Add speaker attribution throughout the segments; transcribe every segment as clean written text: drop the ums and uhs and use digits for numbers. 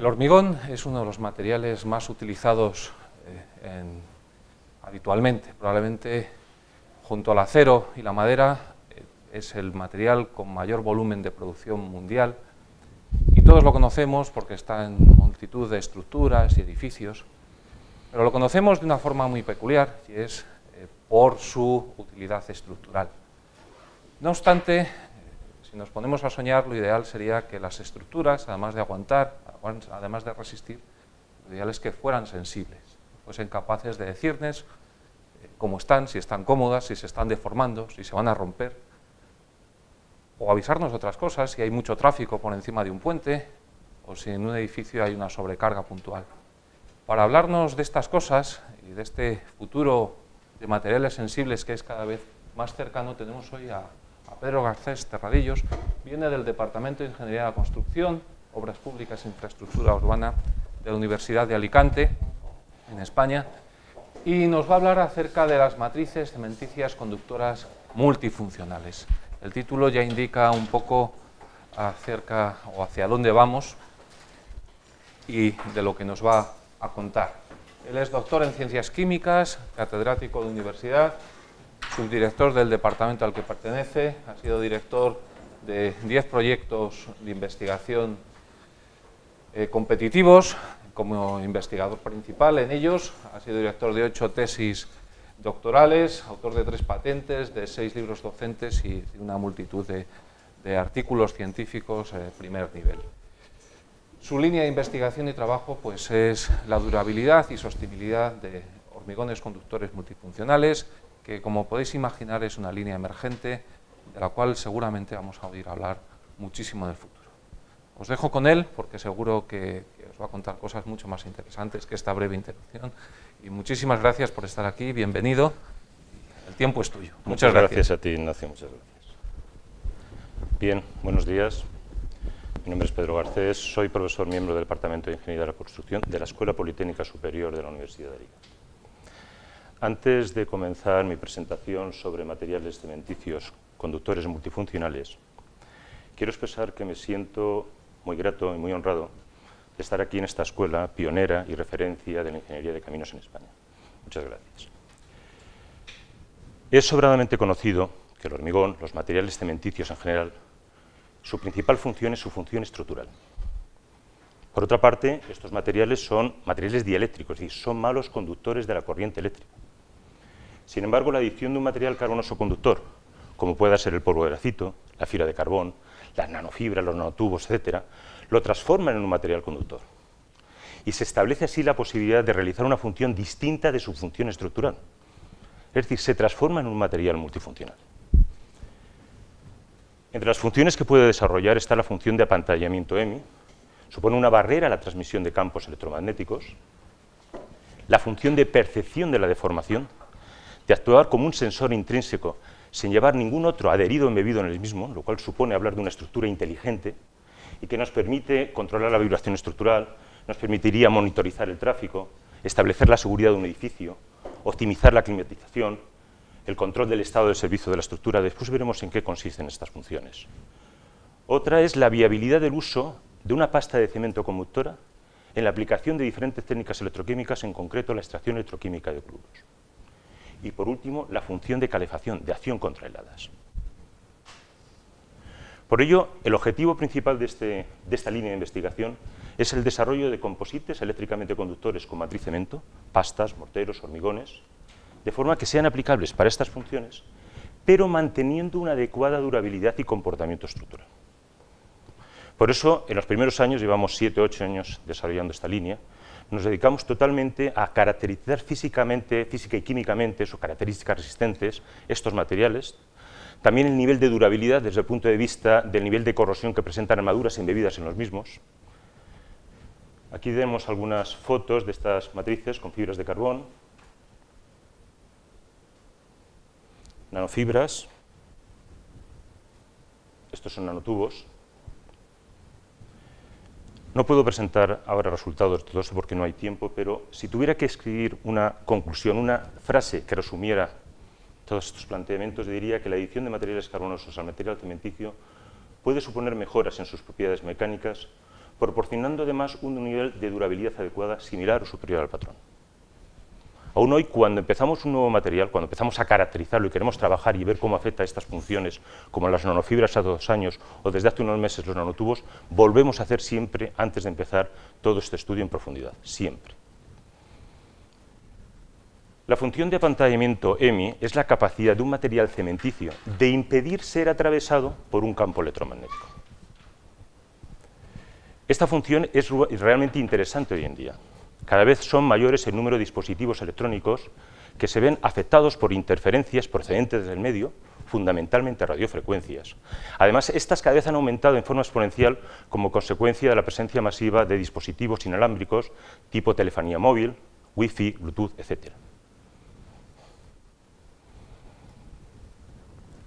Speaker 1: El hormigón es uno de los materiales más utilizados habitualmente. Probablemente junto al acero y la madera es el material con mayor volumen de producción mundial y todos lo conocemos porque está en multitud de estructuras y edificios, pero lo conocemos de una forma muy peculiar y es por su utilidad estructural. No obstante, si nos ponemos a soñar, lo ideal sería que las estructuras, además de aguantar, además de resistir, lo ideal es que fueran sensibles, fuesen capaces de decirnos cómo están, si están cómodas, si se están deformando, si se van a romper, o avisarnos de otras cosas, si hay mucho tráfico por encima de un puente, o si en un edificio hay una sobrecarga puntual. Para hablarnos de estas cosas y de este futuro de materiales sensibles que es cada vez más cercano, tenemos hoy a Pedro Garcés Terradillos. Viene del Departamento de Ingeniería de la Construcción, Obras Públicas e Infraestructura Urbana de la Universidad de Alicante, en España, y nos va a hablar acerca de las matrices cementicias conductoras multifuncionales. El título ya indica un poco acerca o hacia dónde vamos y de lo que nos va a contar. Él es doctor en Ciencias Químicas, catedrático de universidad, subdirector del departamento al que pertenece, ha sido director de 10 proyectos de investigación competitivos como investigador principal en ellos, ha sido director de 8 tesis doctorales, autor de 3 patentes, de 6 libros docentes y de una multitud de artículos científicos de primer nivel. Su línea de investigación y trabajo pues, es la durabilidad y sostenibilidad de hormigones conductores multifuncionales, que como podéis imaginar es una línea emergente de la cual seguramente vamos a oír hablar muchísimo en el futuro. Os dejo con él porque seguro que os va a contar cosas mucho más interesantes que esta breve introducción. Y muchísimas gracias por estar aquí, bienvenido. El tiempo es tuyo.
Speaker 2: Muchas gracias a ti, Ignacio, muchas gracias. Bien, buenos días. Mi nombre es Pedro Garcés, soy profesor miembro del Departamento de Ingeniería de la Construcción de la Escuela Politécnica Superior de la Universidad de Alicante. Antes de comenzar mi presentación sobre materiales cementicios conductores multifuncionales, quiero expresar que me siento muy grato y muy honrado de estar aquí en esta escuela pionera y referencia de la ingeniería de caminos en España. Muchas gracias. Es sobradamente conocido que el hormigón, los materiales cementicios en general, su principal función es su función estructural. Por otra parte, estos materiales son materiales dieléctricos, es decir, son malos conductores de la corriente eléctrica. Sin embargo, la adición de un material carbonoso conductor, como pueda ser el polvo de grafito, la fibra de carbón, las nanofibras, los nanotubos, etc., lo transforman en un material conductor. Y se establece así la posibilidad de realizar una función distinta de su función estructural. Es decir, se transforma en un material multifuncional. Entre las funciones que puede desarrollar está la función de apantallamiento EMI, supone una barrera a la transmisión de campos electromagnéticos, la función de percepción de la deformación, de actuar como un sensor intrínseco sin llevar ningún otro adherido o embebido en el mismo, lo cual supone hablar de una estructura inteligente y que nos permite controlar la vibración estructural, nos permitiría monitorizar el tráfico, establecer la seguridad de un edificio, optimizar la climatización, el control del estado de servicio de la estructura. Después veremos en qué consisten estas funciones. Otra es la viabilidad del uso de una pasta de cemento conductora en la aplicación de diferentes técnicas electroquímicas, en concreto la extracción electroquímica de crudos. Y por último, la función de calefacción, de acción contra heladas. Por ello, el objetivo principal de esta línea de investigación es el desarrollo de composites eléctricamente conductores con matriz cemento, pastas, morteros, hormigones, de forma que sean aplicables para estas funciones, pero manteniendo una adecuada durabilidad y comportamiento estructural. Por eso, en los primeros años, llevamos 7 o 8 años desarrollando esta línea, nos dedicamos totalmente a caracterizar física y químicamente, sus características resistentes, estos materiales, también el nivel de durabilidad desde el punto de vista del nivel de corrosión que presentan armaduras embebidas en los mismos. Aquí vemos algunas fotos de estas matrices con fibras de carbón, nanofibras, estos son nanotubos. No puedo presentar ahora resultados de todo esto porque no hay tiempo, pero si tuviera que escribir una conclusión, una frase que resumiera todos estos planteamientos, diría que la adición de materiales carbonosos al material cementicio puede suponer mejoras en sus propiedades mecánicas, proporcionando además un nivel de durabilidad adecuada similar o superior al patrón. Aún hoy, cuando empezamos un nuevo material, cuando empezamos a caracterizarlo y queremos trabajar y ver cómo afecta a estas funciones, como las nanofibras hace 2 años o desde hace unos meses los nanotubos, volvemos a hacer siempre, antes de empezar, todo este estudio en profundidad, siempre. La función de apantallamiento EMI es la capacidad de un material cementicio de impedir ser atravesado por un campo electromagnético. Esta función es realmente interesante hoy en día. Cada vez son mayores el número de dispositivos electrónicos que se ven afectados por interferencias procedentes del medio, fundamentalmente radiofrecuencias. Además, estas cada vez han aumentado en forma exponencial como consecuencia de la presencia masiva de dispositivos inalámbricos tipo telefonía móvil, Wi-Fi, Bluetooth, etc.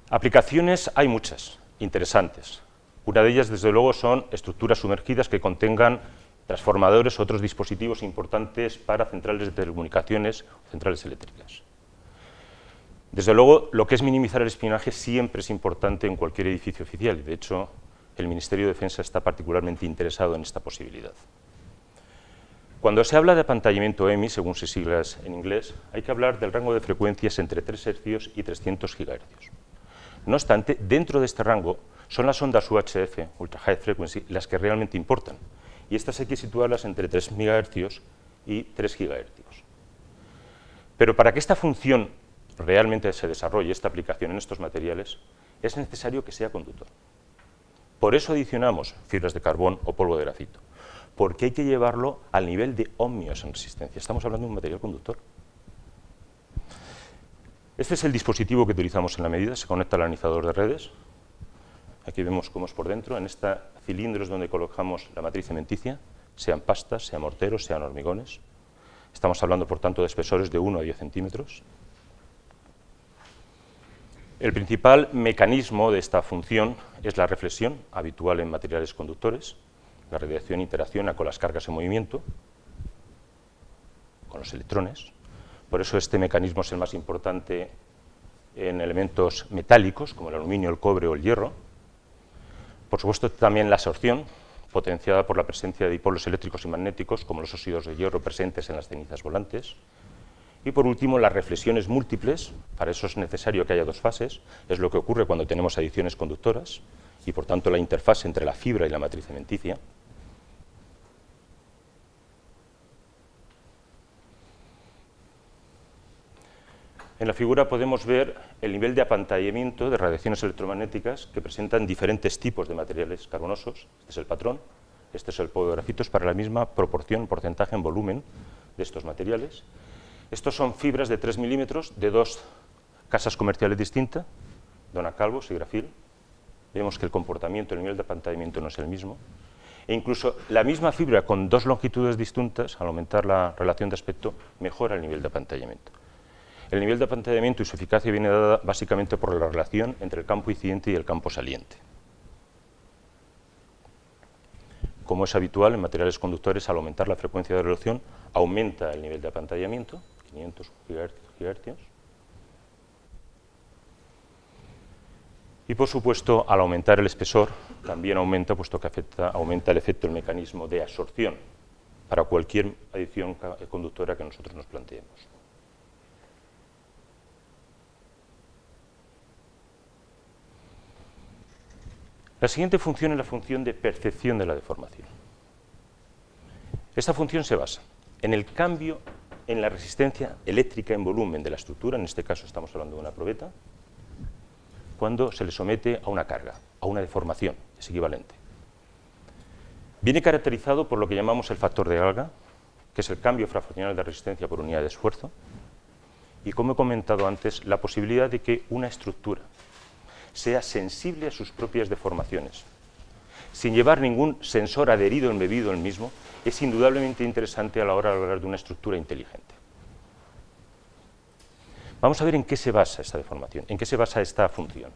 Speaker 2: Aplicaciones hay muchas, interesantes. Una de ellas, desde luego, son estructuras sumergidas que contengan transformadores o otros dispositivos importantes para centrales de telecomunicaciones o centrales eléctricas. Desde luego, lo que es minimizar el espionaje siempre es importante en cualquier edificio oficial y, de hecho, el Ministerio de Defensa está particularmente interesado en esta posibilidad. Cuando se habla de apantallamiento EMI, según sus siglas en inglés, hay que hablar del rango de frecuencias entre 3 Hz y 300 GHz. No obstante, dentro de este rango son las ondas UHF, Ultra High Frequency, las que realmente importan, y estas hay que situarlas entre 3 MHz y 3 GHz. Pero para que esta función realmente se desarrolle, esta aplicación en estos materiales, es necesario que sea conductor. Por eso adicionamos fibras de carbón o polvo de grafito, porque hay que llevarlo al nivel de ohmios en resistencia. Estamos hablando de un material conductor. Este es el dispositivo que utilizamos en la medida, se conecta al analizador de redes. Aquí vemos cómo es por dentro. En este cilindro es donde colocamos la matriz cementicia, sean pastas, sean morteros, sean hormigones. Estamos hablando, por tanto, de espesores de 1 a 10 centímetros. El principal mecanismo de esta función es la reflexión, habitual en materiales conductores. La radiación interacciona con las cargas en movimiento, con los electrones. Por eso este mecanismo es el más importante en elementos metálicos, como el aluminio, el cobre o el hierro. Por supuesto, también la absorción, potenciada por la presencia de dipolos eléctricos y magnéticos, como los óxidos de hierro presentes en las cenizas volantes. Y por último, las reflexiones múltiples. Para eso es necesario que haya 2 fases. Es lo que ocurre cuando tenemos adiciones conductoras y, por tanto, la interfase entre la fibra y la matriz cementicia. En la figura podemos ver el nivel de apantallamiento de radiaciones electromagnéticas que presentan diferentes tipos de materiales carbonosos. Este es el patrón, este es el polvo de grafito, es para la misma proporción, porcentaje en volumen de estos materiales. Estos son fibras de 3 milímetros de 2 casas comerciales distintas, Dona Calvo, Sigrafil. Vemos que el comportamiento, el nivel de apantallamiento no es el mismo. E incluso la misma fibra con 2 longitudes distintas, al aumentar la relación de aspecto, mejora el nivel de apantallamiento. El nivel de apantallamiento y su eficacia viene dada básicamente por la relación entre el campo incidente y el campo saliente. Como es habitual en materiales conductores, al aumentar la frecuencia de revolución, aumenta el nivel de apantallamiento, 500 GHz. Y por supuesto, al aumentar el espesor, también aumenta, puesto que aumenta el efecto del mecanismo de absorción para cualquier adición conductora que nosotros nos planteemos. La siguiente función es la función de percepción de la deformación. Esta función se basa en el cambio en la resistencia eléctrica en volumen de la estructura, en este caso estamos hablando de una probeta, cuando se le somete a una carga, a una deformación, es equivalente. Viene caracterizado por lo que llamamos el factor de Alga, que es el cambio fraccional de resistencia por unidad de esfuerzo, y como he comentado antes, la posibilidad de que una estructura sea sensible a sus propias deformaciones. Sin llevar ningún sensor adherido embebido en el mismo, es indudablemente interesante a la hora de hablar de una estructura inteligente. Vamos a ver en qué se basa esta deformación, en qué se basa esta función.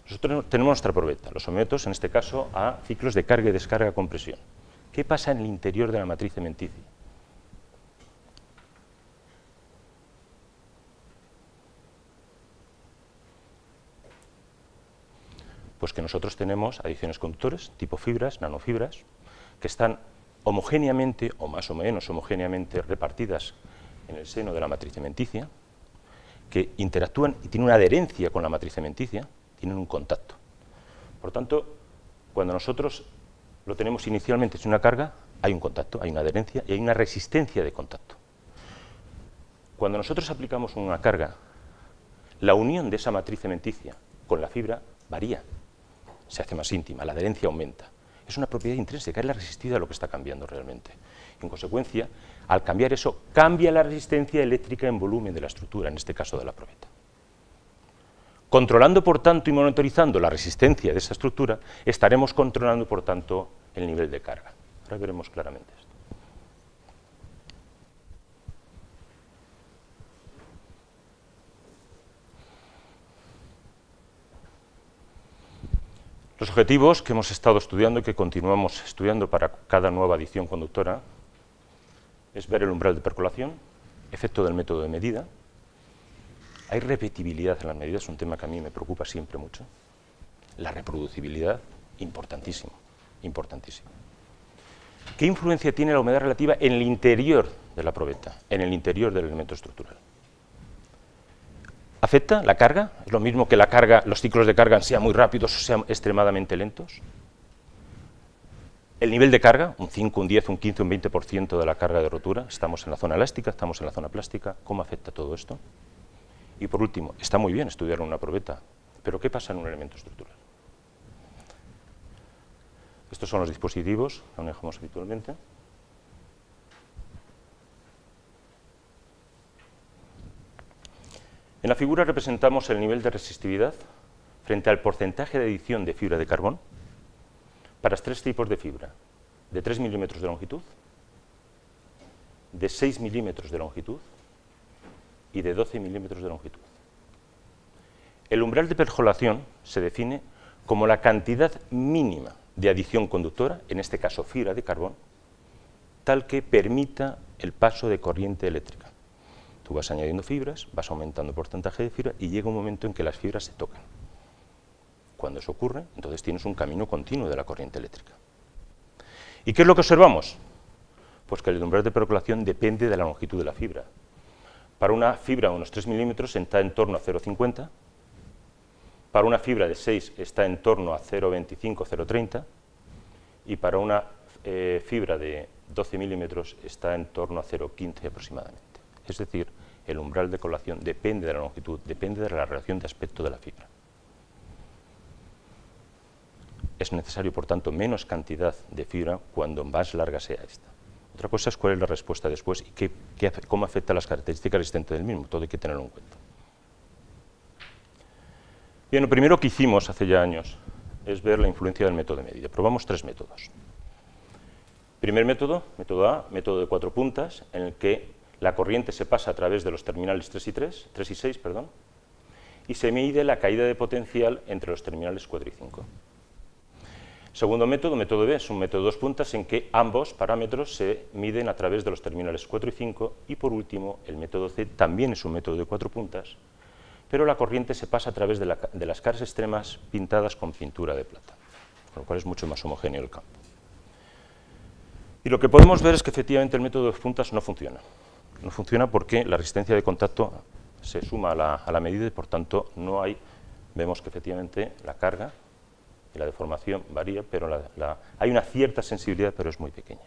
Speaker 2: Nosotros tenemos nuestra probeta, los sometemos en este caso a ciclos de carga y descarga con presión. ¿Qué pasa en el interior de la matriz cementicia? Pues que nosotros tenemos adiciones conductores, tipo fibras, nanofibras, que están homogéneamente, o más o menos homogéneamente, repartidas en el seno de la matriz cementicia, que interactúan y tienen una adherencia con la matriz cementicia, tienen un contacto. Por tanto, cuando nosotros lo tenemos inicialmente sin una carga, hay un contacto, hay una adherencia y hay una resistencia de contacto. Cuando nosotros aplicamos una carga, la unión de esa matriz cementicia con la fibra varía, se hace más íntima, la adherencia aumenta. Es una propiedad intrínseca, es la resistividad lo que está cambiando realmente. En consecuencia, al cambiar eso, cambia la resistencia eléctrica en volumen de la estructura, en este caso de la probeta. Controlando, por tanto, y monitorizando la resistencia de esa estructura, estaremos controlando, por tanto, el nivel de carga. Ahora veremos claramente esto. Los objetivos que hemos estado estudiando y que continuamos estudiando para cada nueva adición conductora es ver el umbral de percolación, efecto del método de medida. Hay repetibilidad en las medidas, es un tema que a mí me preocupa siempre mucho. La reproducibilidad, importantísimo, importantísimo. ¿Qué influencia tiene la humedad relativa en el interior de la probeta, en el interior del elemento estructural? ¿Afecta la carga? ¿Es lo mismo que la carga, los ciclos de carga sean muy rápidos o sean extremadamente lentos? El nivel de carga, un 5, un 10, un 15, un 20% de la carga de rotura, estamos en la zona elástica, estamos en la zona plástica, ¿cómo afecta todo esto? Y por último, está muy bien estudiar una probeta, pero ¿qué pasa en un elemento estructural? Estos son los dispositivos que manejamos habitualmente. En la figura representamos el nivel de resistividad frente al porcentaje de adición de fibra de carbón para tres tipos de fibra, de 3 milímetros de longitud, de 6 milímetros de longitud y de 12 milímetros de longitud. El umbral de percolación se define como la cantidad mínima de adición conductora, en este caso fibra de carbón, tal que permita el paso de corriente eléctrica. Tú vas añadiendo fibras, vas aumentando el porcentaje de fibra y llega un momento en que las fibras se tocan. Cuando eso ocurre, entonces tienes un camino continuo de la corriente eléctrica. ¿Y qué es lo que observamos? Pues que el umbral de percolación depende de la longitud de la fibra. Para una fibra de unos 3 milímetros está en torno a 0,50, para una fibra de 6 está en torno a 0,25, 0,30 y para una fibra de 12 milímetros está en torno a 0,15 aproximadamente. Es decir, el umbral de percolación depende de la longitud, depende de la relación de aspecto de la fibra. Es necesario, por tanto, menos cantidad de fibra cuando más larga sea esta. Otra cosa es cuál es la respuesta después y cómo afecta las características resistentes del mismo. Todo hay que tenerlo en cuenta. Bien, lo primero que hicimos hace ya años es ver la influencia del método de medida. Probamos tres métodos. Primer método, método A, método de 4 puntas, en el que la corriente se pasa a través de los terminales 3 y 6, y se mide la caída de potencial entre los terminales 4 y 5. Segundo método, método B, es un método de 2 puntas en que ambos parámetros se miden a través de los terminales 4 y 5. Y por último, el método C también es un método de 4 puntas, pero la corriente se pasa a través de las caras extremas pintadas con pintura de plata, con lo cual es mucho más homogéneo el campo. Y lo que podemos ver es que efectivamente el método de 2 puntas no funciona. No funciona porque la resistencia de contacto se suma a la medida y por tanto no hay, vemos que efectivamente la carga y la deformación varía, pero hay una cierta sensibilidad, pero es muy pequeña.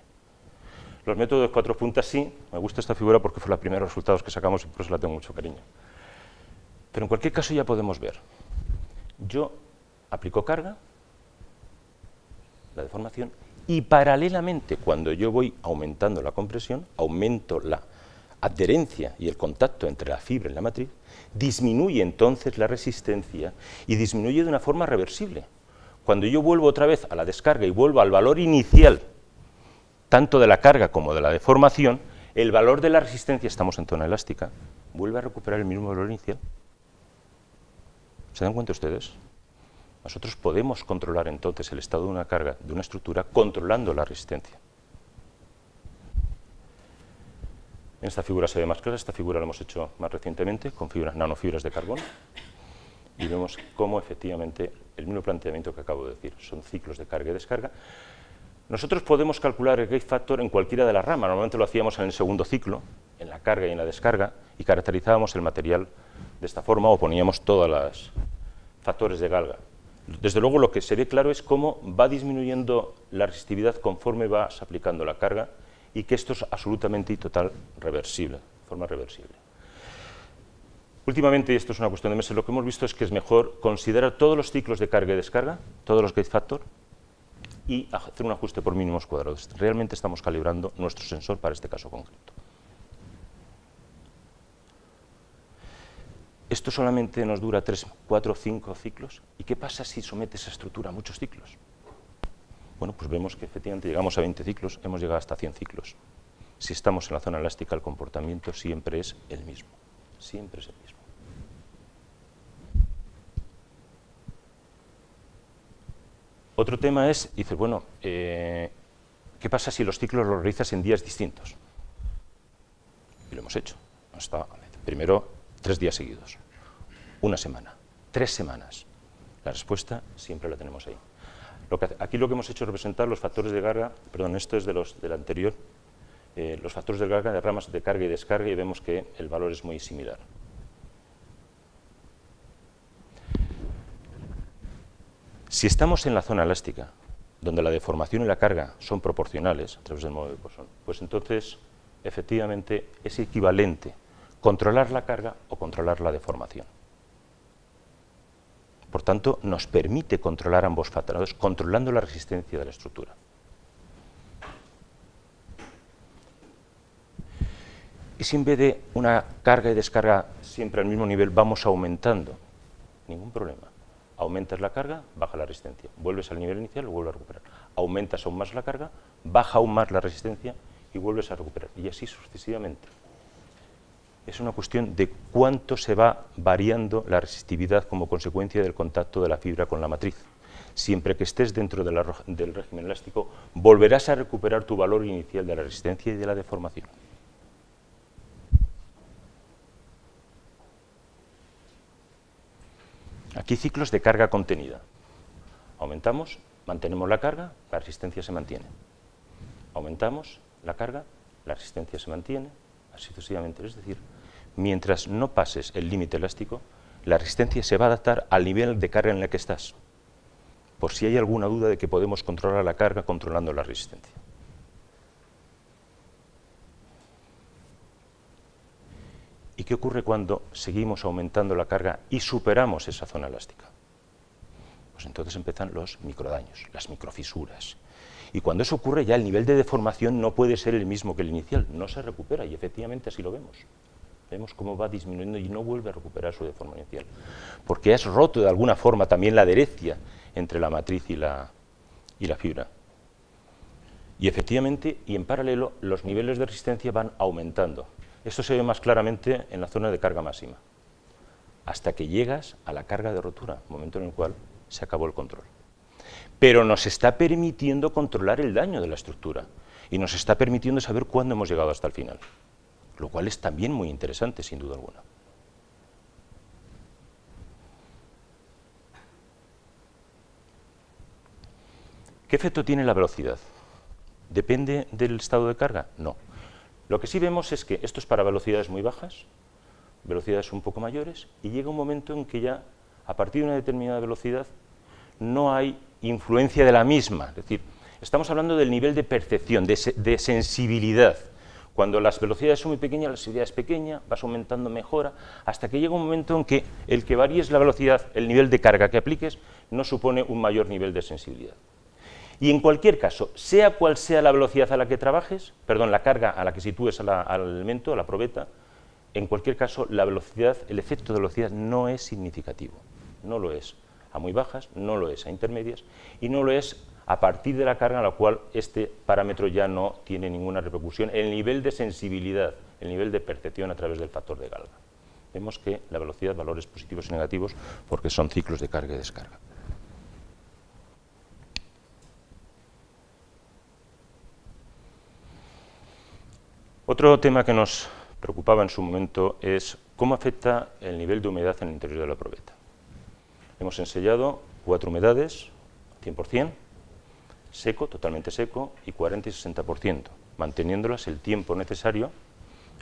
Speaker 2: Los métodos de 4 puntas sí, me gusta esta figura porque fue la primera de los resultados que sacamos y por eso la tengo mucho cariño. Pero en cualquier caso ya podemos ver, yo aplico carga, la deformación, y paralelamente cuando yo voy aumentando la compresión, aumento la adherencia y el contacto entre la fibra y la matriz, disminuye entonces la resistencia y disminuye de una forma reversible. Cuando yo vuelvo otra vez a la descarga y vuelvo al valor inicial, tanto de la carga como de la deformación, el valor de la resistencia, estamos en zona elástica, vuelve a recuperar el mismo valor inicial. ¿Se dan cuenta ustedes? Nosotros podemos controlar entonces el estado de una carga, de una estructura, controlando la resistencia. En esta figura se ve más clara, esta figura la hemos hecho más recientemente con nanofibras de carbón y vemos cómo efectivamente el mismo planteamiento que acabo de decir, son ciclos de carga y descarga. Nosotros podemos calcular el gate factor en cualquiera de las ramas. Normalmente lo hacíamos en el segundo ciclo, en la carga y en la descarga, y caracterizábamos el material de esta forma o poníamos todos los factores de Galga. Desde luego lo que se ve claro es cómo va disminuyendo la resistividad conforme vas aplicando la carga y que esto es absolutamente y total reversible, de forma reversible. Últimamente, y esto es una cuestión de meses, lo que hemos visto es que es mejor considerar todos los ciclos de carga y descarga, todos los gate factor, y hacer un ajuste por mínimos cuadrados. Realmente estamos calibrando nuestro sensor para este caso concreto. Esto solamente nos dura 3, 4, 5 ciclos. ¿Y qué pasa si sometes esa estructura a muchos ciclos? Bueno, pues vemos que efectivamente llegamos a 20 ciclos, hemos llegado hasta 100 ciclos. Si estamos en la zona elástica, el comportamiento siempre es el mismo. Siempre es el mismo. Otro tema es, dices, bueno, ¿qué pasa si los ciclos los realizas en días distintos? Y lo hemos hecho. Primero, 3 días seguidos, 1 semana, 3 semanas. La respuesta siempre la tenemos ahí. Aquí lo que hemos hecho es representar los factores de carga, perdón, esto es del anterior, los factores de carga de ramas de carga y descarga, y vemos que el valor es muy similar. Si estamos en la zona elástica, donde la deformación y la carga son proporcionales a través del modo de Poisson, pues entonces, efectivamente, es equivalente controlar la carga o controlar la deformación. Por tanto, nos permite controlar ambos factores, controlando la resistencia de la estructura. Y si en vez de una carga y descarga siempre al mismo nivel vamos aumentando, ningún problema. Aumentas la carga, baja la resistencia. Vuelves al nivel inicial, lo vuelves a recuperar. Aumentas aún más la carga, baja aún más la resistencia y vuelves a recuperar. Y así sucesivamente. Es una cuestión de cuánto se va variando la resistividad como consecuencia del contacto de la fibra con la matriz. Siempre que estés dentro del régimen elástico, volverás a recuperar tu valor inicial de la resistencia y de la deformación. Aquí ciclos de carga contenida. Aumentamos, mantenemos la carga, la resistencia se mantiene. Aumentamos la carga, la resistencia se mantiene, así sucesivamente. Es decir, mientras no pases el límite elástico, la resistencia se va a adaptar al nivel de carga en el que estás, por si hay alguna duda de que podemos controlar la carga controlando la resistencia. ¿Y qué ocurre cuando seguimos aumentando la carga y superamos esa zona elástica? Pues entonces empiezan los microdaños, las microfisuras. Y cuando eso ocurre, ya el nivel de deformación no puede ser el mismo que el inicial, no se recupera, y efectivamente así lo vemos. Vemos cómo va disminuyendo y no vuelve a recuperar su deformación inicial, porque has roto de alguna forma también la adherencia entre la matriz y la fibra. Y efectivamente, y en paralelo, los niveles de resistencia van aumentando. Esto se ve más claramente en la zona de carga máxima, hasta que llegas a la carga de rotura, momento en el cual se acabó el control. Pero nos está permitiendo controlar el daño de la estructura y nos está permitiendo saber cuándo hemos llegado hasta el final, lo cual es también muy interesante, sin duda alguna. ¿Qué efecto tiene la velocidad? ¿Depende del estado de carga? No. Lo que sí vemos es que esto es para velocidades muy bajas, velocidades un poco mayores, y llega un momento en que ya, a partir de una determinada velocidad, no hay influencia de la misma. Es decir, estamos hablando del nivel de percepción, de sensibilidad. Cuando las velocidades son muy pequeñas, la sensibilidad es pequeña, vas aumentando, mejora, hasta que llega un momento en que el que varíes la velocidad, el nivel de carga que apliques, no supone un mayor nivel de sensibilidad. Y en cualquier caso, sea cual sea la velocidad a la que trabajes, perdón, la carga a la que sitúes al elemento, a la probeta, en cualquier caso, la velocidad, el efecto de velocidad no es significativo. No lo es a muy bajas, no lo es a intermedias, y no lo es a partir de la carga a la cual este parámetro ya no tiene ninguna repercusión en el nivel de sensibilidad, el nivel de percepción a través del factor de Galga. Vemos que la velocidad, valores positivos y negativos, porque son ciclos de carga y descarga. Otro tema que nos preocupaba en su momento es cómo afecta el nivel de humedad en el interior de la probeta. Hemos ensayado 4 humedades, 100%, seco, totalmente seco, y 40 y 60%, manteniéndolas el tiempo necesario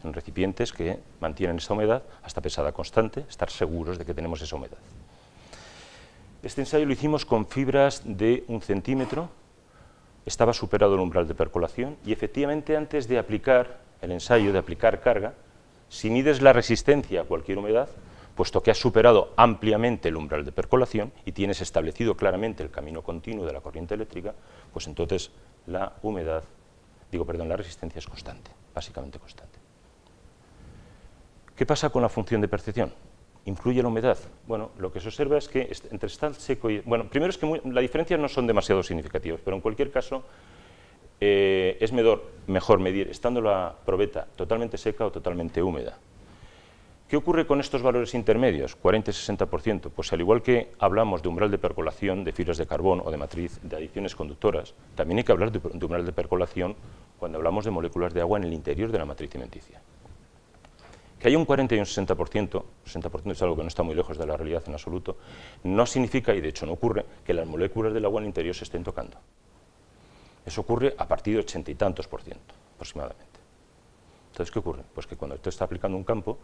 Speaker 2: en recipientes que mantienen esa humedad hasta pesada constante, estar seguros de que tenemos esa humedad. Este ensayo lo hicimos con fibras de 1 centímetro, estaba superado el umbral de percolación y efectivamente antes de aplicar el ensayo, de aplicar carga, si mides la resistencia a cualquier humedad, puesto que has superado ampliamente el umbral de percolación y tienes establecido claramente el camino continuo de la corriente eléctrica, pues entonces la resistencia es constante, básicamente constante. ¿Qué pasa con la función de percepción? ¿Influye la humedad? Bueno, lo que se observa es que entre estar seco y... Bueno, primero es que las diferencias no son demasiado significativas, pero en cualquier caso es mejor medir estando la probeta totalmente seca o totalmente húmeda. ¿Qué ocurre con estos valores intermedios, 40 y 60%? Pues al igual que hablamos de umbral de percolación de fibras de carbón o de matriz de adiciones conductoras, también hay que hablar de umbral de percolación cuando hablamos de moléculas de agua en el interior de la matriz cimenticia. Que haya un 40 y un 60% es algo que no está muy lejos de la realidad en absoluto, no significa, y de hecho no ocurre, que las moléculas del agua en el interior se estén tocando. Eso ocurre a partir de 80 y tantos % aproximadamente. Entonces, ¿qué ocurre? Pues que cuando tú estás aplicando un campo,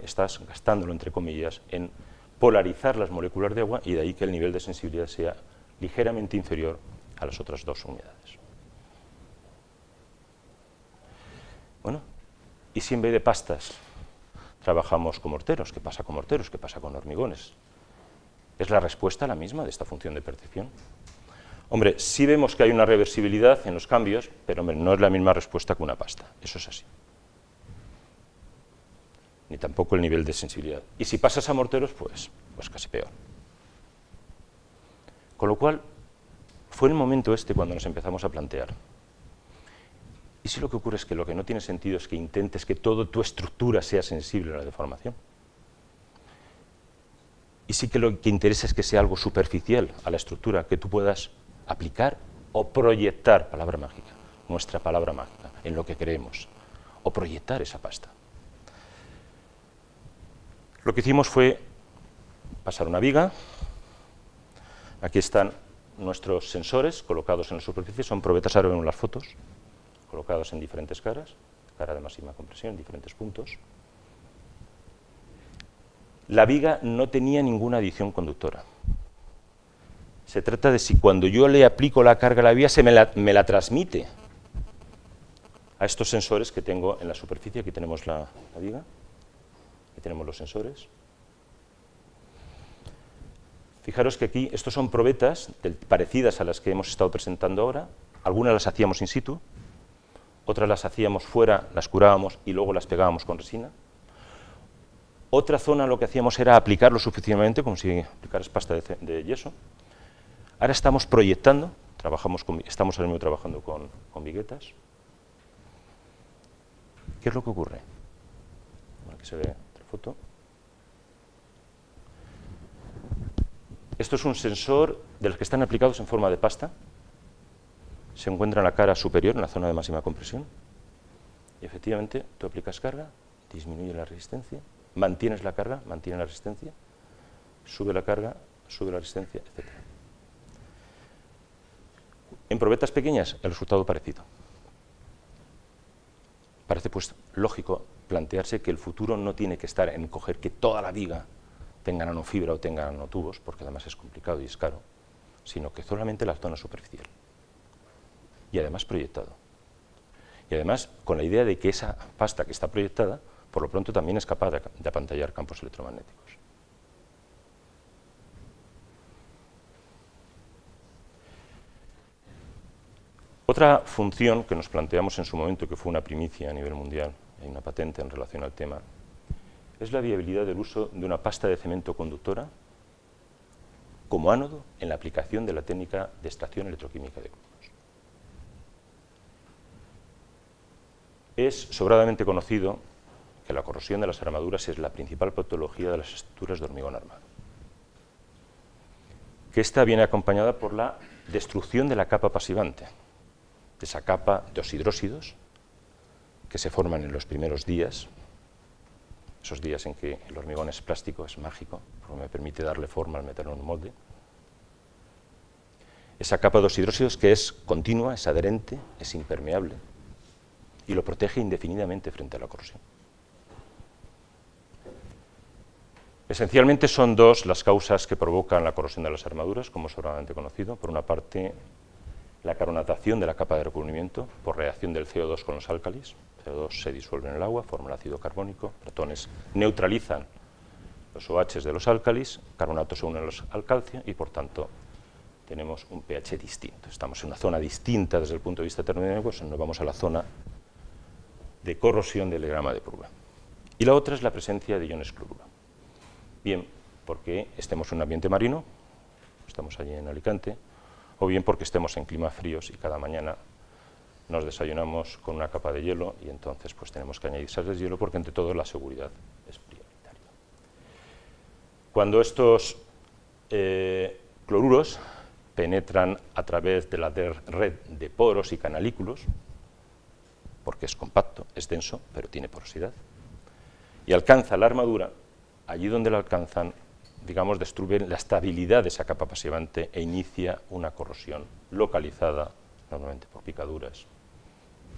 Speaker 2: estás gastándolo, entre comillas, en polarizar las moléculas de agua y de ahí que el nivel de sensibilidad sea ligeramente inferior a las otras dos humedades. Bueno, y si en vez de pastas trabajamos con morteros, ¿qué pasa con morteros? ¿Qué pasa con hormigones? ¿Es la respuesta la misma de esta función de percepción? Hombre, sí vemos que hay una reversibilidad en los cambios, pero hombre, no es la misma respuesta que una pasta, eso es así. Ni tampoco el nivel de sensibilidad. Y si pasas a morteros, pues casi peor. Con lo cual, fue el momento cuando nos empezamos a plantear. ¿Y si lo que ocurre es que lo que no tiene sentido es que intentes que toda tu estructura sea sensible a la deformación? ¿Y si que lo que interesa es que sea algo superficial a la estructura, que tú puedas aplicar o proyectar, palabra mágica, nuestra palabra mágica, en lo que queremos, o proyectar esa pasta? Lo que hicimos fue pasar una viga. Aquí están nuestros sensores colocados en la superficie, son probetas, ahora vemos las fotos, colocados en diferentes caras, cara de máxima compresión, en diferentes puntos. La viga no tenía ninguna adición conductora. Se trata de si cuando yo le aplico la carga a la viga me la transmite a estos sensores que tengo en la superficie. Aquí tenemos la viga, aquí tenemos los sensores. Fijaros que aquí, estos son probetas parecidas a las que hemos estado presentando ahora. Algunas las hacíamos in situ, otras las hacíamos fuera, las curábamos y luego las pegábamos con resina. Otra zona lo que hacíamos era aplicarlo suficientemente, como si aplicaras pasta de yeso. Ahora estamos proyectando, estamos ahora mismo trabajando con viguetas. ¿Qué es lo que ocurre? Aquí se ve otra foto. Esto es un sensor de los que están aplicados en forma de pasta. Se encuentra en la cara superior, en la zona de máxima compresión. Y efectivamente, tú aplicas carga, disminuye la resistencia, mantienes la carga, mantiene la resistencia, sube la carga, sube la resistencia, etc. En probetas pequeñas, el resultado parecido. Parece pues lógico plantearse que el futuro no tiene que estar en coger que toda la viga tenga nanofibra o tenga nanotubos, porque además es complicado y es caro, sino que solamente la zona superficial. Y además proyectado. Y además con la idea de que esa pasta que está proyectada, por lo pronto también es capaz de apantallar campos electromagnéticos. Otra función que nos planteamos en su momento, que fue una primicia a nivel mundial, hay una patente en relación al tema, es la viabilidad del uso de una pasta de cemento conductora como ánodo en la aplicación de la técnica de extracción electroquímica de grupos. Es sobradamente conocido que la corrosión de las armaduras es la principal patología de las estructuras de hormigón armado. Que esta viene acompañada por la destrucción de la capa pasivante, de esa capa de oxidrósidos que se forman en los primeros días, esos días en que el hormigón es plástico, es mágico, porque me permite darle forma al meterlo en un molde. esa capa de oxidróxidos que es continua, es adherente, es impermeable y lo protege indefinidamente frente a la corrosión. Esencialmente son dos las causas que provocan la corrosión de las armaduras, como es sobradamente conocido. Por una parte, la carbonatación de la capa de recubrimiento por reacción del CO2 con los álcalis. El CO2 se disuelve en el agua, forma el ácido carbónico, protones neutralizan los OH de los álcalis, carbonatos se unen al calcio y, por tanto, tenemos un pH distinto. Estamos en una zona distinta desde el punto de vista termodinámico, pues nos vamos a la zona de corrosión del diagrama de prueba. Y la otra es la presencia de iones cloruro. Bien, porque estemos en un ambiente marino, estamos allí en Alicante, o bien porque estemos en climas fríos y cada mañana nos desayunamos con una capa de hielo y entonces pues tenemos que añadir sales de hielo porque ante todo la seguridad es prioritaria. Cuando estos cloruros penetran a través de la red de poros y canalículos, porque es compacto, es denso, pero tiene porosidad, y alcanza la armadura, allí donde la alcanzan, digamos, destruyen la estabilidad de esa capa pasivante e inicia una corrosión localizada, normalmente por picaduras.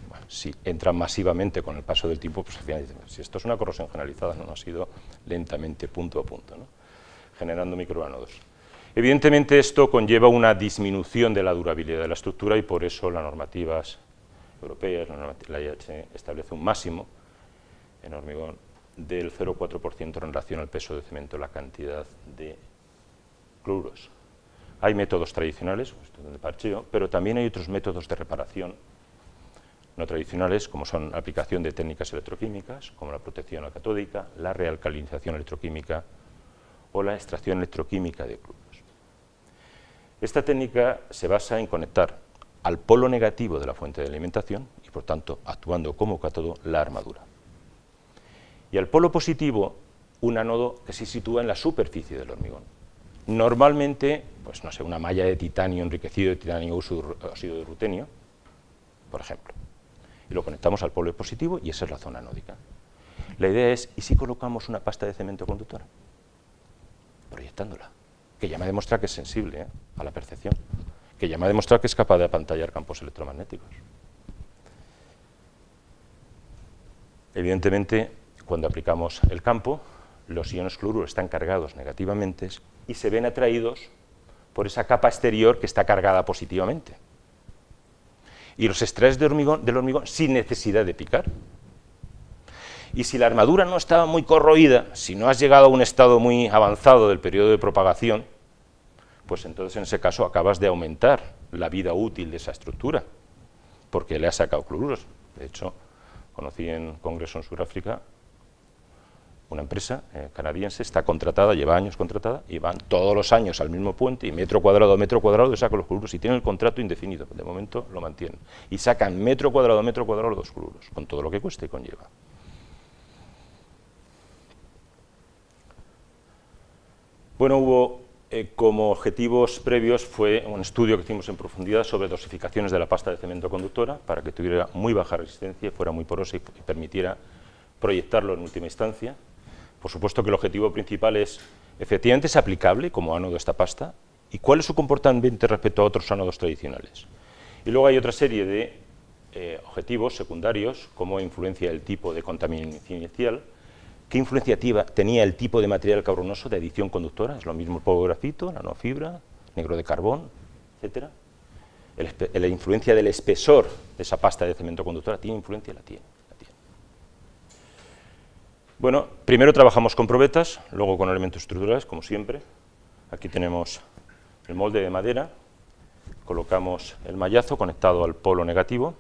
Speaker 2: Bueno, si entran masivamente con el paso del tiempo, pues al final dicen, si esto es una corrosión generalizada, no ha sido lentamente, punto a punto, ¿no? Generando microánodos. Evidentemente esto conlleva una disminución de la durabilidad de la estructura y por eso las normativas europeas, la IH, establece un máximo en hormigón del 0,4% en relación al peso de cemento, la cantidad de cloruros. Hay métodos tradicionales, de parcheo, pero también hay otros métodos de reparación no tradicionales, como son la aplicación de técnicas electroquímicas, como la protección catódica, la realcalinización electroquímica o la extracción electroquímica de cloruros. Esta técnica se basa en conectar al polo negativo de la fuente de alimentación y, por tanto, actuando como cátodo, la armadura. Y al polo positivo, un ánodo que se sitúa en la superficie del hormigón. Normalmente, pues no sé, una malla de titanio enriquecido de titanio óxido de rutenio, por ejemplo. Y lo conectamos al polo positivo y esa es la zona anódica. La idea es, ¿y si colocamos una pasta de cemento conductora? Proyectándola, que ya me ha demostrado que es sensible a la percepción, que ya me ha demostrado que es capaz de apantallar campos electromagnéticos. Evidentemente, cuando aplicamos el campo, los iones cloruro están cargados negativamente y se ven atraídos por esa capa exterior que está cargada positivamente. Y los extraes del hormigón sin necesidad de picar. Y si la armadura no estaba muy corroída, si no has llegado a un estado muy avanzado del periodo de propagación, pues entonces en ese caso acabas de aumentar la vida útil de esa estructura, porque le has sacado cloruros. De hecho, conocí en un congreso en Sudáfrica una empresa canadiense, está contratada, lleva años contratada, y van todos los años al mismo puente y metro cuadrado le sacan los cloruros y tienen el contrato indefinido, de momento lo mantienen. Y sacan metro cuadrado los cloruros, con todo lo que cuesta y conlleva. Bueno, hubo como objetivos previos fue un estudio que hicimos en profundidad sobre dosificaciones de la pasta de cemento conductora para que tuviera muy baja resistencia, fuera muy porosa y permitiera proyectarlo en última instancia. Por supuesto que el objetivo principal es, efectivamente, es aplicable como ánodo esta pasta y cuál es su comportamiento respecto a otros ánodos tradicionales. Y luego hay otra serie de objetivos secundarios, como influencia del tipo de contaminación inicial, qué influencia tenía el tipo de material carbonoso de adición conductora, es lo mismo el polvo de grafito, nanofibra, negro de carbón, etc. La influencia del espesor de esa pasta de cemento conductora, ¿tiene influencia? La tiene. Bueno, primero trabajamos con probetas, luego con elementos estructurales, como siempre. Aquí tenemos el molde de madera, colocamos el mallazo conectado al polo negativo.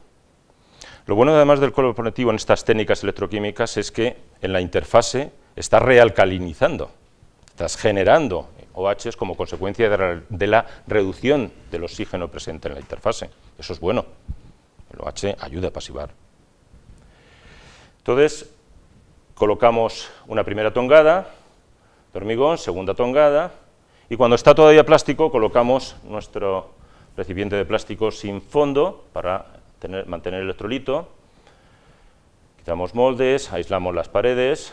Speaker 2: Lo bueno, además del polo negativo en estas técnicas electroquímicas, es que en la interfase estás realcalinizando, estás generando OHs como consecuencia de la reducción del oxígeno presente en la interfase. Eso es bueno, el OH ayuda a pasivar. Entonces, colocamos una primera tongada de hormigón, segunda tongada, y cuando está todavía plástico colocamos nuestro recipiente de plástico sin fondo para mantener el electrolito, quitamos moldes, aislamos las paredes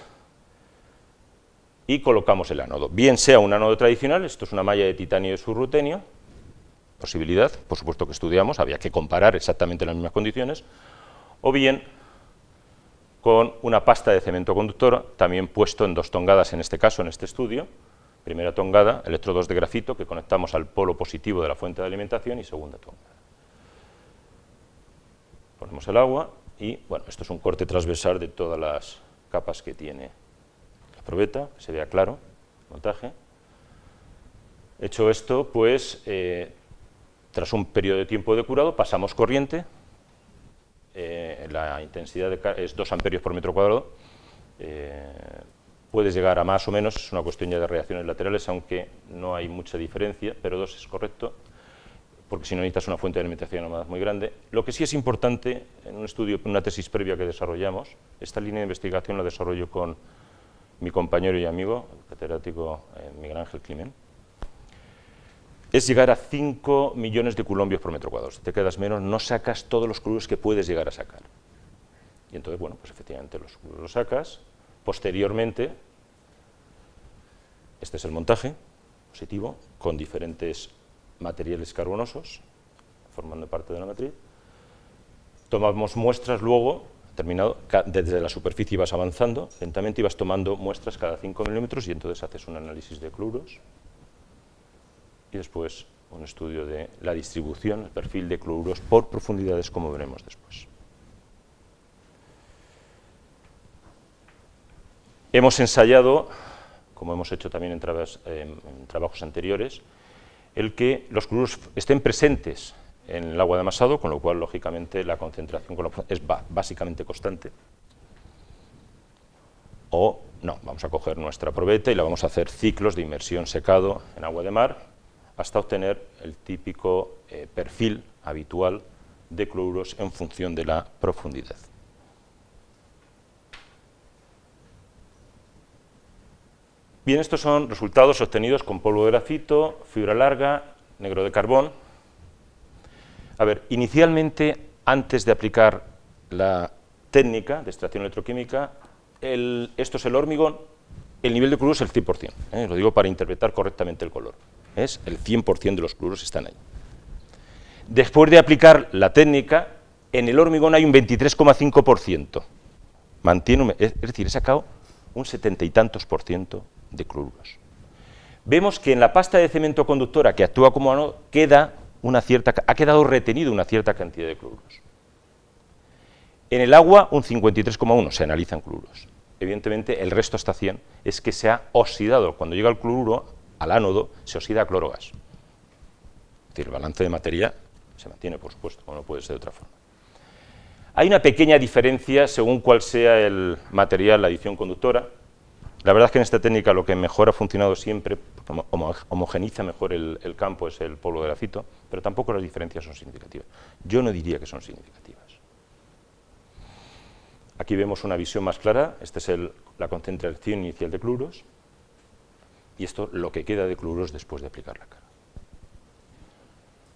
Speaker 2: y colocamos el ánodo. Bien sea un ánodo tradicional, esto es una malla de titanio de subrutenio, posibilidad, por supuesto que estudiamos, había que comparar exactamente las mismas condiciones, o bien con una pasta de cemento conductora, también puesto en 2 tongadas en este caso, en este estudio. Primera tongada, electrodos de grafito que conectamos al polo positivo de la fuente de alimentación, y segunda tongada. Ponemos el agua y, bueno, esto es un corte transversal de todas las capas que tiene la probeta, que se vea claro el montaje. Hecho esto, pues, tras un periodo de tiempo de curado, pasamos corriente. La intensidad es 2 amperios por metro cuadrado. Puedes llegar a más o menos, es una cuestión ya de reacciones laterales, aunque no hay mucha diferencia, pero 2 es correcto, porque si no necesitas una fuente de alimentación muy grande. Lo que sí es importante, en un estudio, en una tesis previa que desarrollamos, esta línea de investigación la desarrollo con mi compañero y amigo, el catedrático Miguel Ángel Climent, es llegar a 5 millones de coulombios por metro cuadrado. Si te quedas menos, no sacas todos los coluros que puedes llegar a sacar. Y entonces, bueno, pues efectivamente los coluros los sacas. Posteriormente, este es el montaje positivo, con diferentes materiales carbonosos, formando parte de la matriz. Tomamos muestras luego, terminado, desde la superficie ibas avanzando, lentamente ibas tomando muestras cada 5 milímetros y entonces haces un análisis de cloruros y después un estudio de la distribución, el perfil de cloruros por profundidades, como veremos después. Hemos ensayado, como hemos hecho también en trabajos anteriores, el que los cloruros estén presentes en el agua de amasado, con lo cual, lógicamente, la concentración es básicamente constante. O no, vamos a coger nuestra probeta y la vamos a hacer ciclos de inmersión secado en agua de mar hasta obtener el típico perfil habitual de cloruros en función de la profundidad. Bien, estos son resultados obtenidos con polvo de grafito, fibra larga, negro de carbón. A ver, inicialmente, antes de aplicar la técnica de extracción electroquímica, esto es el hormigón, el nivel de cloruro es el 100%, lo digo para interpretar correctamente el color, es el 100% de los cloruros están ahí. Después de aplicar la técnica, en el hormigón hay un 23,5%, es decir, he sacado un 70 y tantos % de cloruros. Vemos que en la pasta de cemento conductora que actúa como ánodo ha quedado retenido una cierta cantidad de cloruros. En el agua un 53,1 se analizan cloruros. Evidentemente el resto hasta 100 es que se ha oxidado. Cuando llega el cloruro al ánodo se oxida a clorogas. Es decir, el balance de materia se mantiene, por supuesto, como no puede ser de otra forma. Hay una pequeña diferencia según cuál sea el material, la adición conductora. La verdad es que en esta técnica lo que mejor ha funcionado siempre, homogeniza mejor el campo, es el polvo de grafito, pero tampoco las diferencias son significativas. Yo no diría que son significativas. Aquí vemos una visión más clara, esta es la concentración inicial de cloruros, y esto lo que queda de cloruros después de aplicar la carga.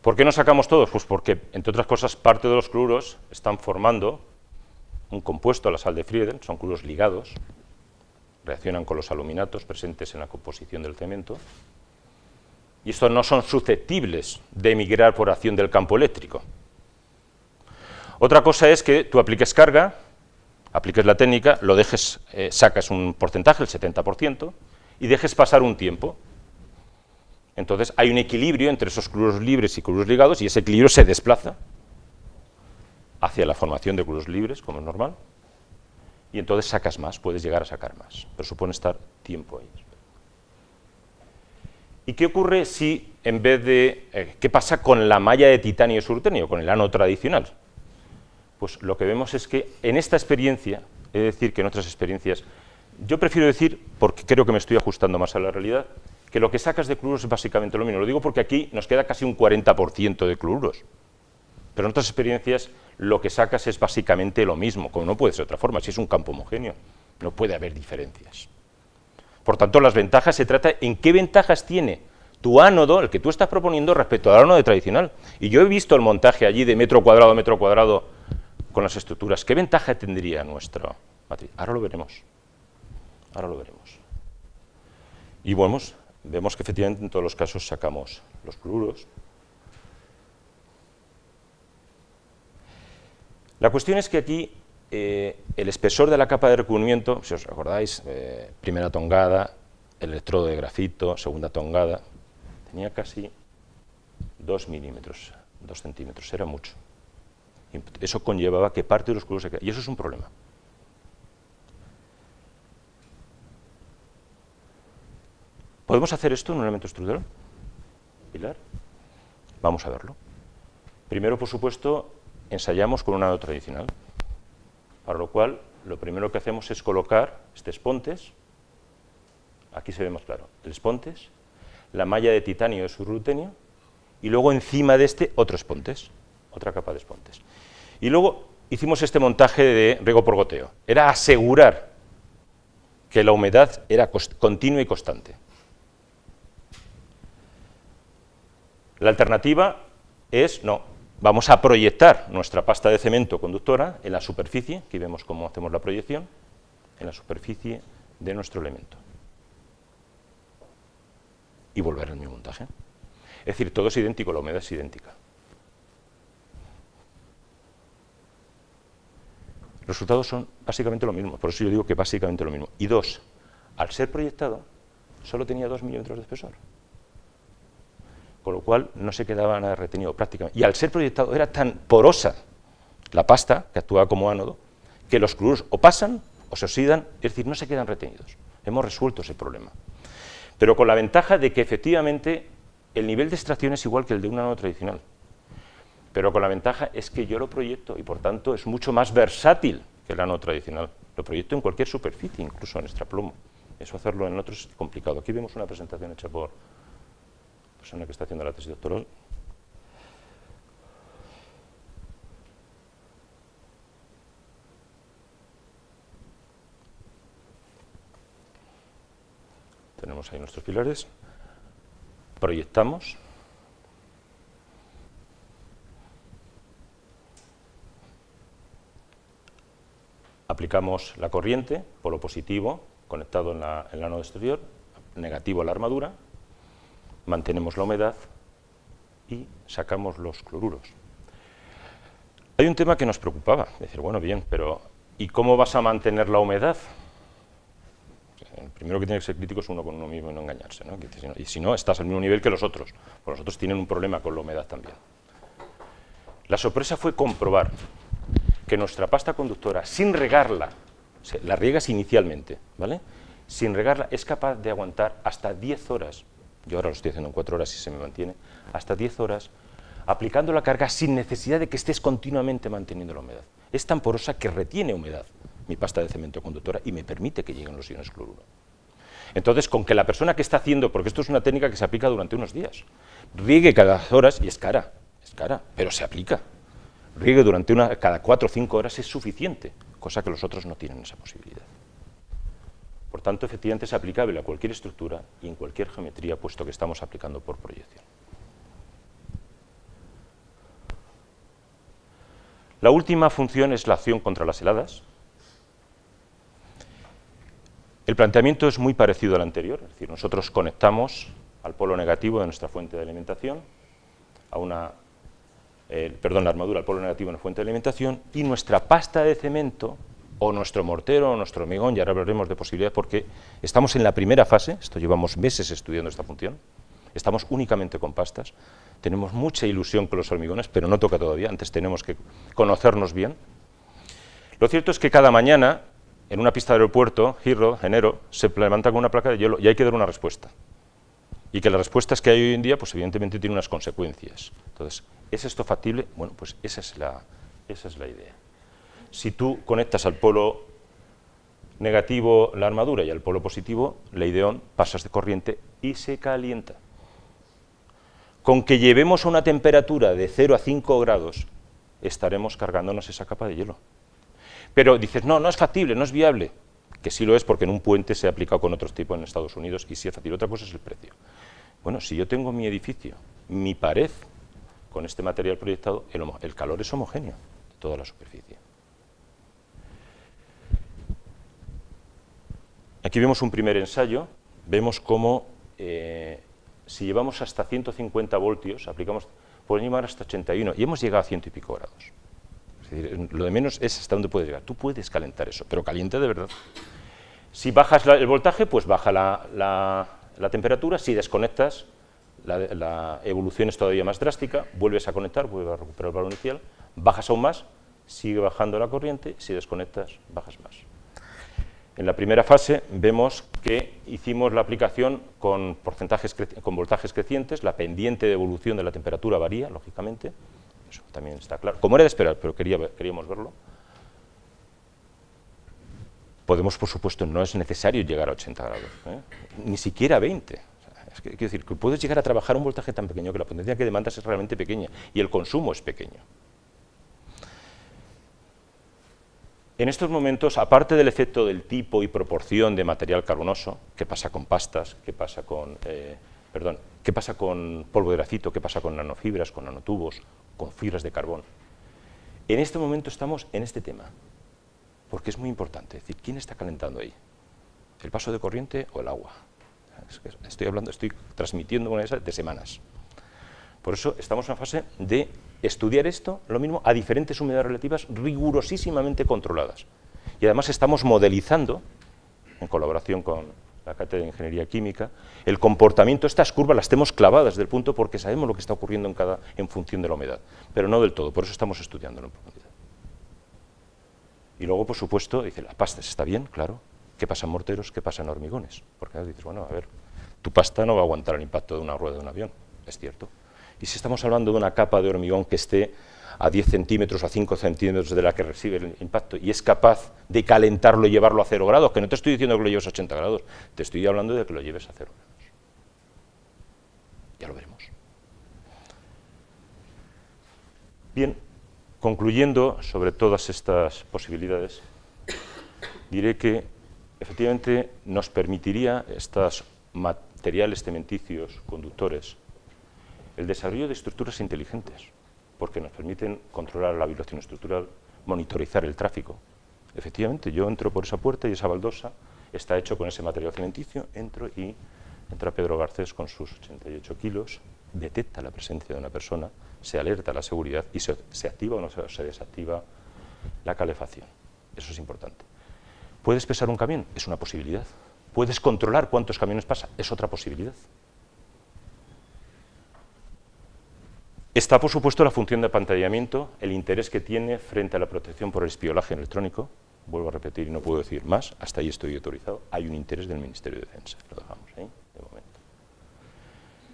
Speaker 2: ¿Por qué no sacamos todos? Pues porque, entre otras cosas, parte de los cloruros están formando un compuesto, la sal de Frieden, son cloruros ligados, reaccionan con los aluminatos presentes en la composición del cemento, y estos no son susceptibles de emigrar por acción del campo eléctrico. Otra cosa es que tú apliques carga, apliques la técnica, lo dejes, sacas un porcentaje, el 70%, y dejes pasar un tiempo. Entonces hay un equilibrio entre esos cloruros libres y cloruros ligados, y ese equilibrio se desplaza hacia la formación de cloruros libres, como es normal, y entonces sacas más, puedes llegar a sacar más, pero supone estar tiempo ahí. ¿Y qué ocurre si, en vez de, qué pasa con la malla de titanio surtenio, con el ánodo tradicional? Pues lo que vemos es que en esta experiencia, es decir, que en otras experiencias, yo prefiero decir, porque creo que me estoy ajustando más a la realidad, que lo que sacas de cloruros es básicamente lo mismo. Lo digo porque aquí nos queda casi un 40% de cloruros, pero en otras experiencias lo que sacas es básicamente lo mismo, como no puede ser de otra forma, si es un campo homogéneo, no puede haber diferencias. Por tanto, las ventajas se trata en qué ventajas tiene tu ánodo, el que tú estás proponiendo, respecto al ánodo tradicional. Y yo he visto el montaje allí de metro cuadrado a metro cuadrado con las estructuras. ¿Qué ventaja tendría nuestra matriz? Ahora lo veremos. Ahora lo veremos. Y vemos que efectivamente en todos los casos sacamos los cloruros. La cuestión es que aquí el espesor de la capa de recubrimiento, si os acordáis, primera tongada, electrodo de grafito, segunda tongada, tenía casi 2 milímetros, 2 centímetros, era mucho. Y eso conllevaba que parte de los crudos se quedaran, y eso es un problema. ¿Podemos hacer esto en un elemento estructural? Pilar. Vamos a verlo. Primero, por supuesto, ensayamos con un ánodo tradicional, para lo cual lo primero que hacemos es colocar este espontes, aquí se ve más claro, el espontes, la malla de titanio de su rutenio, y luego encima de este otro espontes, otra capa de espontes. Y luego hicimos este montaje de riego por goteo, era asegurar que la humedad era continua y constante. La alternativa es, no, vamos a proyectar nuestra pasta de cemento conductora en la superficie, aquí vemos cómo hacemos la proyección, en la superficie de nuestro elemento. Y volver al mismo montaje. Es decir, todo es idéntico, la humedad es idéntica. Los resultados son básicamente lo mismo, por eso yo digo que básicamente lo mismo. Y dos, al ser proyectado, solo tenía 2 milímetros de espesor, con lo cual no se quedaba nada retenido prácticamente. Y al ser proyectado era tan porosa la pasta, que actuaba como ánodo, que los cloruros o pasan o se oxidan, es decir, no se quedan retenidos. Hemos resuelto ese problema. Pero con la ventaja de que efectivamente el nivel de extracción es igual que el de un ánodo tradicional. Pero con la ventaja es que yo lo proyecto y por tanto es mucho más versátil que el ánodo tradicional. Lo proyecto en cualquier superficie, incluso en extraplomo. Eso hacerlo en otros es complicado. Aquí vemos una presentación hecha por persona que está haciendo la tesis doctoral. Tenemos ahí nuestros pilares. Proyectamos. Aplicamos la corriente, polo positivo, conectado en el ánodo exterior, negativo a la armadura, mantenemos la humedad y sacamos los cloruros. Hay un tema que nos preocupaba, decir, bueno, bien, pero ¿y cómo vas a mantener la humedad? El primero que tiene que ser crítico es uno con uno mismo y no engañarse, ¿no? Y si no, estás al mismo nivel que los otros, porque los otros tienen un problema con la humedad también. La sorpresa fue comprobar que nuestra pasta conductora, sin regarla, la riegas inicialmente, ¿vale? Sin regarla, es capaz de aguantar hasta 10 horas, yo ahora lo estoy haciendo en 4 horas y se me mantiene, hasta 10 horas, aplicando la carga sin necesidad de que estés continuamente manteniendo la humedad. Es tan porosa que retiene humedad mi pasta de cemento conductora y me permite que lleguen los iones cloruro. Entonces, con que la persona que está haciendo, porque esto es una técnica que se aplica durante unos días, riegue cada horas, y es cara, pero se aplica. Riegue durante cada 4 o 5 horas es suficiente, cosa que los otros no tienen esa posibilidad. Por tanto, efectivamente es aplicable a cualquier estructura y en cualquier geometría, puesto que estamos aplicando por proyección. La última función es la acción contra las heladas. El planteamiento es muy parecido al anterior, es decir, nosotros conectamos al polo negativo de nuestra fuente de alimentación, la armadura al polo negativo de la fuente de alimentación, y nuestra pasta de cemento, o nuestro mortero, o nuestro hormigón, ya ahora hablaremos de posibilidades, porque estamos en la primera fase, esto llevamos meses estudiando esta función, estamos únicamente con pastas, tenemos mucha ilusión con los hormigones, pero no toca todavía, antes tenemos que conocernos bien. Lo cierto es que cada mañana, en una pista de aeropuerto, Heathrow, enero, se levanta con una placa de hielo y hay que dar una respuesta. Y que las respuestas que hay hoy en día, pues evidentemente tienen unas consecuencias. Entonces, ¿es esto factible? Bueno, pues esa es la idea. Si tú conectas al polo negativo la armadura y al polo positivo, la ideón, pasas de corriente y se calienta. Con que llevemos a una temperatura de 0 a 5 grados, estaremos cargándonos esa capa de hielo. Pero dices, no, no es factible, no es viable. Que sí lo es porque en un puente se ha aplicado con otros tipos en Estados Unidos y sí es fácil. Otra cosa es el precio. Bueno, si yo tengo mi edificio, mi pared, con este material proyectado, el calor es homogéneo de toda la superficie. Aquí vemos un primer ensayo, vemos cómo si llevamos hasta 150 voltios, podemos llevar hasta 81 y hemos llegado a 100 y pico grados. Es decir, lo de menos es hasta dónde puedes llegar. Tú puedes calentar eso, pero caliente de verdad. Si bajas el voltaje, pues baja la temperatura. Si desconectas, la evolución es todavía más drástica, vuelves a conectar, vuelves a recuperar el valor inicial, bajas aún más, sigue bajando la corriente, si desconectas, bajas más. En la primera fase vemos que hicimos la aplicación con voltajes crecientes, la pendiente de evolución de la temperatura varía, lógicamente, eso también está claro, como era de esperar, pero queríamos verlo. Podemos, por supuesto, no es necesario llegar a 80 grados, ni siquiera a 20. Es que, quiero decir, que puedes llegar a trabajar un voltaje tan pequeño que la potencia que demandas es realmente pequeña y el consumo es pequeño. En estos momentos, aparte del efecto del tipo y proporción de material carbonoso, ¿qué pasa con pastas? ¿Qué pasa con polvo de grafito? ¿Qué pasa con nanofibras, con nanotubos, con fibras de carbón? En este momento estamos en este tema, porque es muy importante. Es decir, ¿quién está calentando ahí? ¿El paso de corriente o el agua? Estoy transmitiendo una de semanas. Por eso estamos en una fase de estudiar esto, lo mismo, a diferentes humedades relativas rigurosísimamente controladas. Y además estamos modelizando, en colaboración con la Cátedra de Ingeniería Química, el comportamiento, estas curvas las tenemos clavadas del punto porque sabemos lo que está ocurriendo en función de la humedad, pero no del todo, por eso estamos estudiándolo en profundidad. Y luego, por supuesto, dice, las pastas está bien, claro, ¿qué pasa en morteros? ¿Qué pasa en hormigones? Porque dices, bueno, a ver, tu pasta no va a aguantar el impacto de una rueda de un avión, es cierto. Y si estamos hablando de una capa de hormigón que esté a 10 centímetros o a 5 centímetros de la que recibe el impacto y es capaz de calentarlo y llevarlo a 0 grados, que no te estoy diciendo que lo lleves a 80 grados, te estoy hablando de que lo lleves a 0 grados. Ya lo veremos. Bien, concluyendo sobre todas estas posibilidades, diré que efectivamente nos permitiría estos materiales cementicios conductores el desarrollo de estructuras inteligentes, porque nos permiten controlar la vibración estructural, monitorizar el tráfico. Efectivamente, yo entro por esa puerta y esa baldosa está hecho con ese material cementicio, entro y entra Pedro Garcés con sus 88 kilos, detecta la presencia de una persona, se alerta a la seguridad y se activa o no se desactiva la calefacción. Eso es importante. ¿Puedes pesar un camión? Es una posibilidad. ¿Puedes controlar cuántos camiones pasa? Es otra posibilidad. Está, por supuesto, la función de apantallamiento, el interés que tiene frente a la protección por el espionaje electrónico. Vuelvo a repetir y no puedo decir más, hasta ahí estoy autorizado. Hay un interés del Ministerio de Defensa, lo dejamos ahí de momento.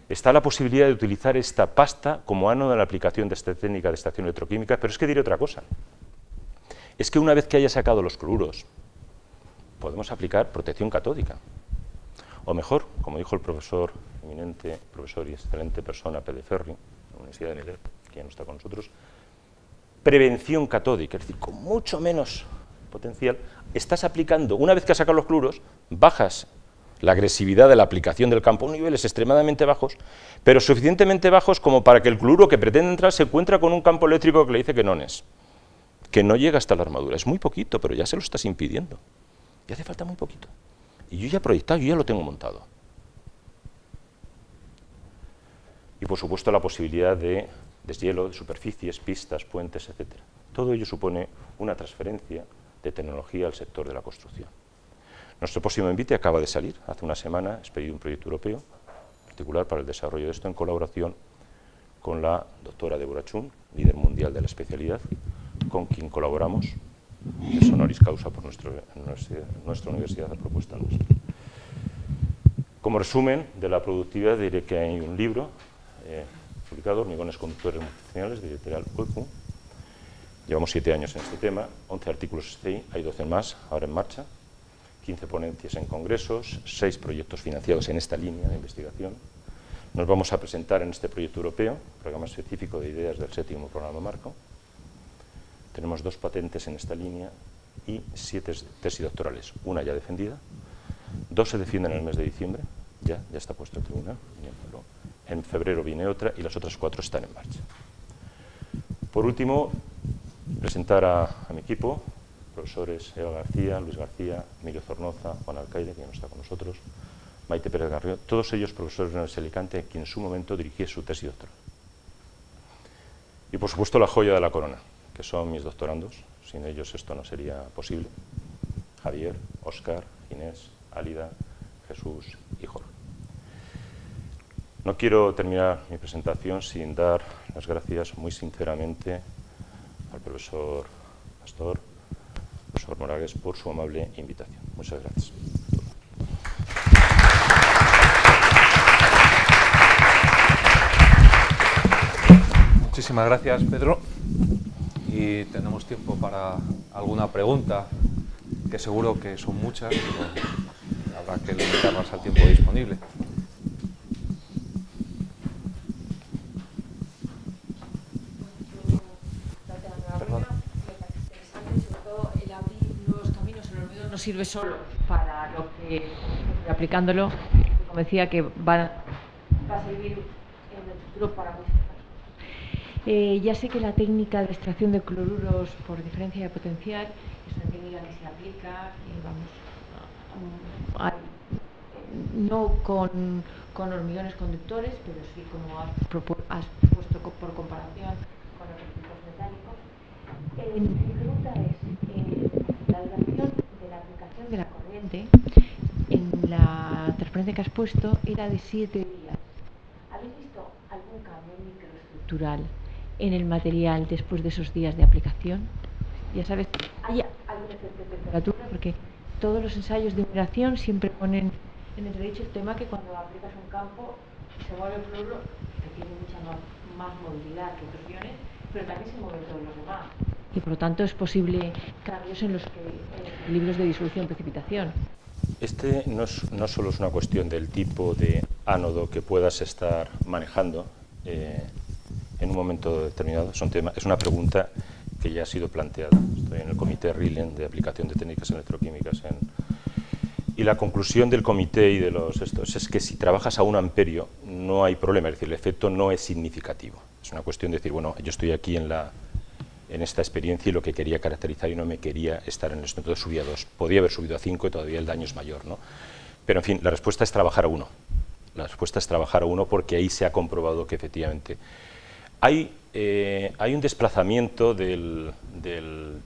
Speaker 2: Está la posibilidad de utilizar esta pasta como ánodo en la aplicación de esta técnica de extracción electroquímica, pero es que diré otra cosa. Es que una vez que haya sacado los cloruros, podemos aplicar protección catódica. O mejor, como dijo el profesor, eminente profesor y excelente persona, Pedeferri, Universidad de Miller, que ya no está con nosotros, prevención catódica, es decir, con mucho menos potencial, estás aplicando, una vez que has sacado los cloruros, bajas la agresividad de la aplicación del campo a niveles extremadamente bajos, pero suficientemente bajos como para que el cloruro que pretende entrar se encuentra con un campo eléctrico que le dice que no llega hasta la armadura. Es muy poquito, pero ya se lo estás impidiendo. Y hace falta muy poquito. Y yo ya he proyectado, yo ya lo tengo montado. Y por supuesto la posibilidad de deshielo de superficies, pistas, puentes, etc. Todo ello supone una transferencia de tecnología al sector de la construcción. Nuestro próximo envite acaba de salir, hace una semana, expedido un proyecto europeo, en particular para el desarrollo de esto en colaboración con la doctora Deborah Chun, líder mundial de la especialidad, con quien colaboramos, es honoris causa por nuestra universidad, a propuesta nuestra. Como resumen de la productividad diré que hay un libro publicado, Hormigones conductores multifuncionales, de editorial Hueco. Llevamos 7 años en este tema, 11 artículos ahí, hay 12 más ahora en marcha, 15 ponencias en congresos, 6 proyectos financiados en esta línea de investigación. Nos vamos a presentar en este proyecto europeo, programa específico de ideas del 7º programa marco. Tenemos 2 patentes en esta línea y 7 tesis doctorales, una ya defendida, 2 se defienden en el mes de diciembre, ya está puesto el tribunal, en febrero viene otra y las otras 4 están en marcha. Por último, presentar a mi equipo, profesores Eva García, Luis García, Emilio Zornoza, Juan Alcaide, que ya no está con nosotros, Maite Pérez Garrido, todos ellos profesores de la Universidad de Alicante, quien en su momento dirigía su tesis doctoral. Y por supuesto la joya de la corona, que son mis doctorandos. Sin ellos esto no sería posible. Javier, Óscar, Inés, Álida, Jesús y Jorge. No quiero terminar mi presentación sin dar las gracias muy sinceramente al profesor Pastor, profesor Moragues, por su amable invitación. Muchas gracias.
Speaker 1: Muchísimas gracias, Pedro. Y tenemos tiempo para alguna pregunta, que seguro que son muchas, pero habrá que limitarlas al tiempo disponible.
Speaker 3: No sirve solo para lo que, aplicándolo, como decía, que va a servir en el futuro para muchas cosas. Ya sé que la técnica de extracción de cloruros por diferencia de potencial es una técnica que se aplica, no con hormigones conductores, pero sí, como has puesto por comparación con los equipos metálicos. Mi pregunta es, la duración de la aplicación de la corriente en la transparencia que has puesto era de 7 días. ¿Habéis visto algún cambio microestructural en el material después de esos días de aplicación? Ya sabes, ¿hay algún efecto de temperatura? Porque todos los ensayos de migración siempre ponen en entredicho el tema que cuando aplicas un campo se mueve el cloruro, que tiene mucha más movilidad que otros iones, pero también se mueven todos los demás. Y por lo tanto es posible cambios en los equilibrios de disolución-precipitación.
Speaker 2: Este no solo es una cuestión del tipo de ánodo que puedas estar manejando en un momento determinado, es una pregunta que ya ha sido planteada. Estoy en el comité RILEN de aplicación de técnicas electroquímicas y la conclusión del comité y de los estos es que si trabajas a 1 amperio no hay problema, es decir, el efecto no es significativo. Es una cuestión de decir, bueno, yo estoy aquí en esta experiencia y lo que quería caracterizar y no me quería estar en el entonces subí a 2. Podía haber subido a 5 y todavía el daño es mayor, ¿no? Pero en fin, la respuesta es trabajar a 1. La respuesta es trabajar a 1 porque ahí se ha comprobado que efectivamente hay un desplazamiento del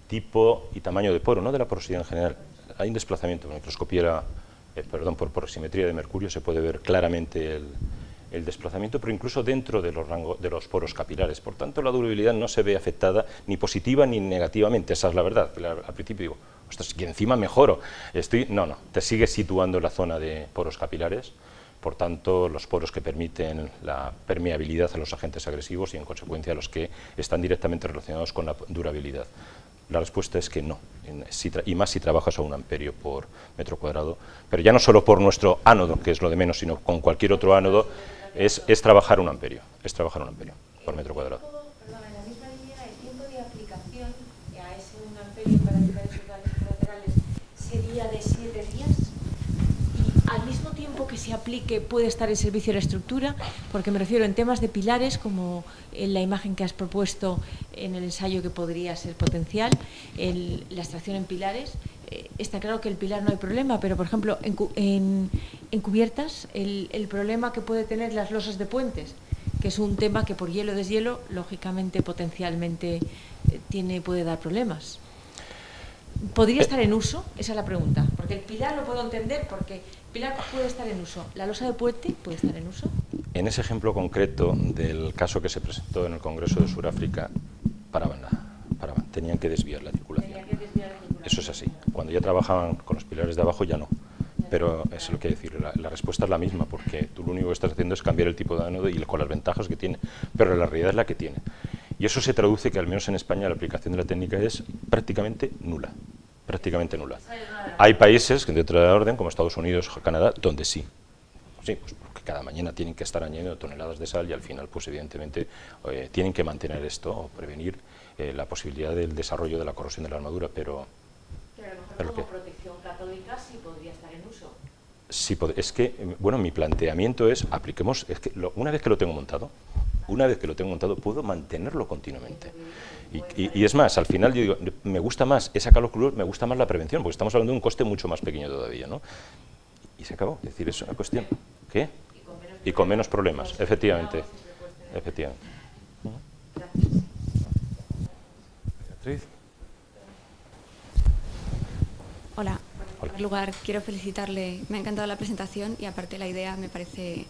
Speaker 2: tipo y tamaño de poro, no de la porosidad en general. Hay un desplazamiento, por microscopía, por porosimetría de mercurio se puede ver claramente el desplazamiento, pero incluso dentro de los poros capilares. Por tanto, la durabilidad no se ve afectada ni positiva ni negativamente, esa es la verdad. Al principio digo, ostras, que encima mejoro. No, te sigue situando en la zona de poros capilares, por tanto, los poros que permiten la permeabilidad a los agentes agresivos y, en consecuencia, los que están directamente relacionados con la durabilidad. La respuesta es que no, y más si trabajas a 1 amperio por metro cuadrado, pero ya no solo por nuestro ánodo, que es lo de menos, sino con cualquier otro ánodo, es trabajar 1 amperio, por metro cuadrado.
Speaker 3: Perdón, en la misma línea, el tiempo de aplicación a ese 1 amperio para diferentes daños colaterales sería de 7 días, y al mismo tiempo que se aplique puede estar en servicio la estructura, porque me refiero en temas de pilares, como en la imagen que has propuesto en el ensayo que podría ser potencial, la extracción en pilares. Está claro que el pilar no hay problema, pero por ejemplo en cubiertas el problema que puede tener las losas de puentes, que es un tema que por hielo o deshielo lógicamente potencialmente puede dar problemas. ¿Podría estar en uso? Esa es la pregunta, porque el pilar lo puedo entender, porque el pilar puede estar en uso. ¿La losa de puente puede estar en uso?
Speaker 2: En ese ejemplo concreto del caso que se presentó en el Congreso de Sudáfrica, paraban, tenían que desviar la circulación. Eso es así. Cuando ya trabajaban con los pilares de abajo ya no. Pero es lo que decir, la respuesta es la misma, porque tú lo único que estás haciendo es cambiar el tipo de ánodo y con las ventajas que tiene, pero la realidad es la que tiene. Y eso se traduce que al menos en España la aplicación de la técnica es prácticamente nula. Prácticamente nula. Hay países de otra orden, como Estados Unidos o Canadá, donde sí. Sí, pues porque cada mañana tienen que estar añadiendo toneladas de sal y al final, pues evidentemente, tienen que mantener esto o prevenir la posibilidad del desarrollo de la corrosión de la armadura, pero
Speaker 3: a lo mejor como protección catódica sí podría estar en uso.
Speaker 2: Sí, es que, bueno, mi planteamiento es, apliquemos, es que una vez que lo tengo montado, puedo mantenerlo continuamente. Y es más, al final yo digo, me gusta más, he sacado los cloruros, me gusta más la prevención, porque estamos hablando de un coste mucho más pequeño todavía, ¿no? Y se acabó, es decir, es una cuestión, ¿qué? Y con menos problemas, efectivamente. Efectivamente.
Speaker 1: Beatriz.
Speaker 4: Hola. En primer lugar, quiero felicitarle. Me ha encantado la presentación y aparte la idea me parece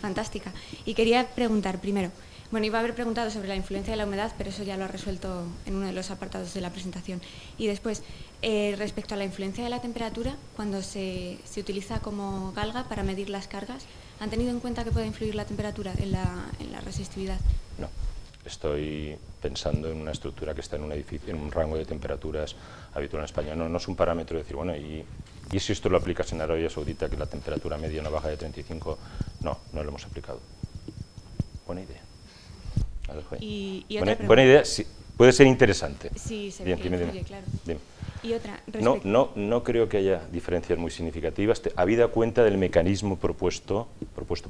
Speaker 4: fantástica. Y quería preguntar primero, bueno, iba a haber preguntado sobre la influencia de la humedad, pero eso ya lo ha resuelto en uno de los apartados de la presentación. Y después, respecto a la influencia de la temperatura, cuando se utiliza como galga para medir las cargas, ¿han tenido en cuenta que puede influir la temperatura en la resistividad?
Speaker 2: No. Estoy pensando en una estructura que está en un edificio, en un rango de temperaturas habitual en España. No es un parámetro de decir, bueno, y si esto lo aplicas en Arabia Saudita, que la temperatura media no baja de 35, no lo hemos aplicado. Buena idea. Buena idea, sí, puede ser interesante.
Speaker 4: Sí, se
Speaker 2: bien,
Speaker 4: ve que influye, claro.
Speaker 2: Dime.
Speaker 4: Y otra, respecto...
Speaker 2: No creo que haya diferencias muy significativas. Habida cuenta del mecanismo propuesto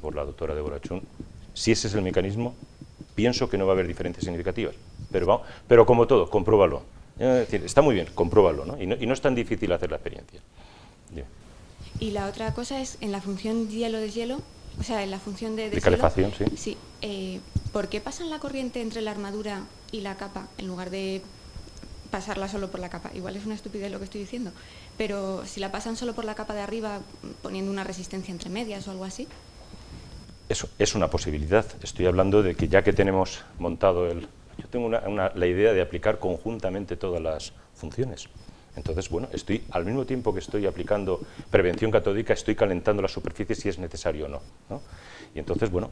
Speaker 2: por la doctora Débora Chun, si ese es el mecanismo, pienso que no va a haber diferencias significativas. Pero como todo, compruébalo. Está muy bien, compruébalo, ¿no? Y no es tan difícil hacer la experiencia. Dime.
Speaker 4: Y la otra cosa es, en la función hielo-deshielo, o sea, en la función de
Speaker 2: calefacción, sí.
Speaker 4: Sí. ¿Por qué pasan la corriente entre la armadura y la capa en lugar de pasarla solo por la capa? Igual es una estupidez lo que estoy diciendo, pero si la pasan solo por la capa de arriba, poniendo una resistencia entre medias o algo así.
Speaker 2: Eso es una posibilidad. Estoy hablando de que ya que tenemos montado yo tengo la idea de aplicar conjuntamente todas las funciones. Entonces, bueno, al mismo tiempo que estoy aplicando prevención catódica, estoy calentando la superficie si es necesario o no, ¿no? Y entonces, bueno,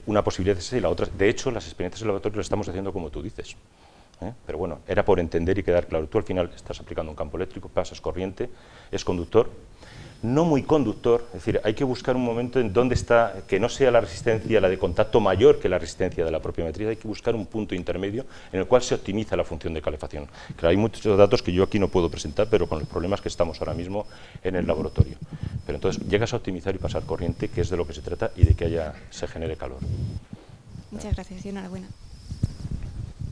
Speaker 2: una posibilidad es esa y la otra. De hecho, las experiencias en laboratorio las estamos haciendo como tú dices. Pero bueno, era por entender y quedar claro. Tú al final estás aplicando un campo eléctrico, pasas corriente, es conductor, no muy conductor, es decir, hay que buscar un momento en donde está, que no sea la resistencia, la de contacto mayor que la resistencia de la propia matriz, hay que buscar un punto intermedio en el cual se optimiza la función de calefacción. Claro, hay muchos datos que yo aquí no puedo presentar, pero con los problemas que estamos ahora mismo en el laboratorio. Pero entonces llegas a optimizar y pasar corriente, que es de lo que se trata, y de que se genere calor.
Speaker 4: Muchas gracias y enhorabuena.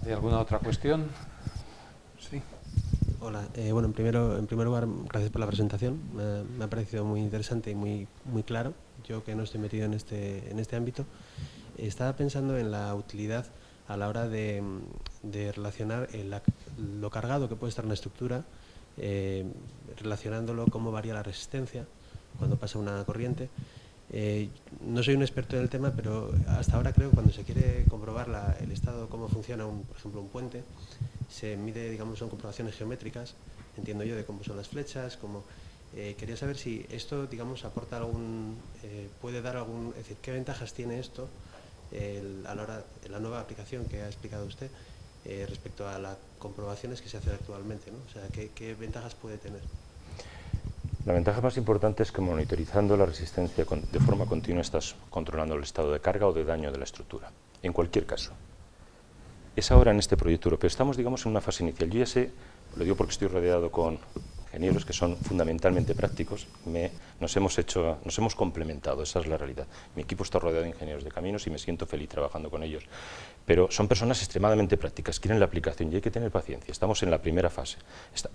Speaker 1: ¿Hay alguna otra cuestión? Sí.
Speaker 5: Hola, bueno, en primer lugar, gracias por la presentación. Me ha parecido muy interesante y muy claro. Yo que no estoy metido en este ámbito, estaba pensando en la utilidad a la hora de relacionar lo cargado que puede estar una estructura, relacionándolo cómo varía la resistencia cuando pasa una corriente. No soy un experto en el tema, pero hasta ahora creo que cuando se quiere comprobar el estado, cómo funciona, por ejemplo, un puente, se mide, digamos, son comprobaciones geométricas, entiendo yo, de cómo son las flechas, quería saber si esto, digamos, aporta puede dar es decir, qué ventajas tiene esto a la hora de la nueva aplicación que ha explicado usted respecto a las comprobaciones que se hacen actualmente, ¿no? O sea, ¿qué ventajas puede tener?
Speaker 2: La ventaja más importante es que monitorizando la resistencia de forma continua estás controlando el estado de carga o de daño de la estructura, en cualquier caso. Es ahora en este proyecto europeo, estamos, digamos, en una fase inicial. Yo ya sé, lo digo porque estoy rodeado con ingenieros que son fundamentalmente prácticos, nos hemos complementado, esa es la realidad. Mi equipo está rodeado de ingenieros de caminos y me siento feliz trabajando con ellos. Pero son personas extremadamente prácticas, quieren la aplicación y hay que tener paciencia. Estamos en la primera fase.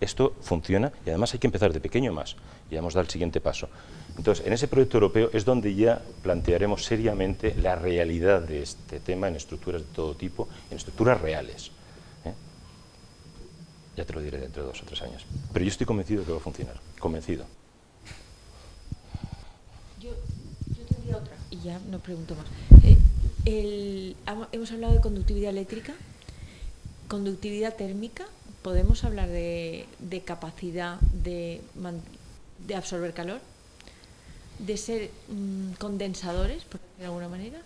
Speaker 2: Esto funciona y además hay que empezar de pequeño más y vamos a dar el siguiente paso. Entonces, en ese proyecto europeo es donde ya plantearemos seriamente la realidad de este tema en estructuras de todo tipo, en estructuras reales. Ya te lo diré dentro de 2 o 3 años. Pero yo estoy convencido de que va a funcionar. Convencido.
Speaker 3: Yo tendría otra, y ya no pregunto más. Hemos hablado de conductividad eléctrica, conductividad térmica. ¿Podemos hablar de capacidad de absorber calor? ¿De ser condensadores, por decirlo de alguna manera?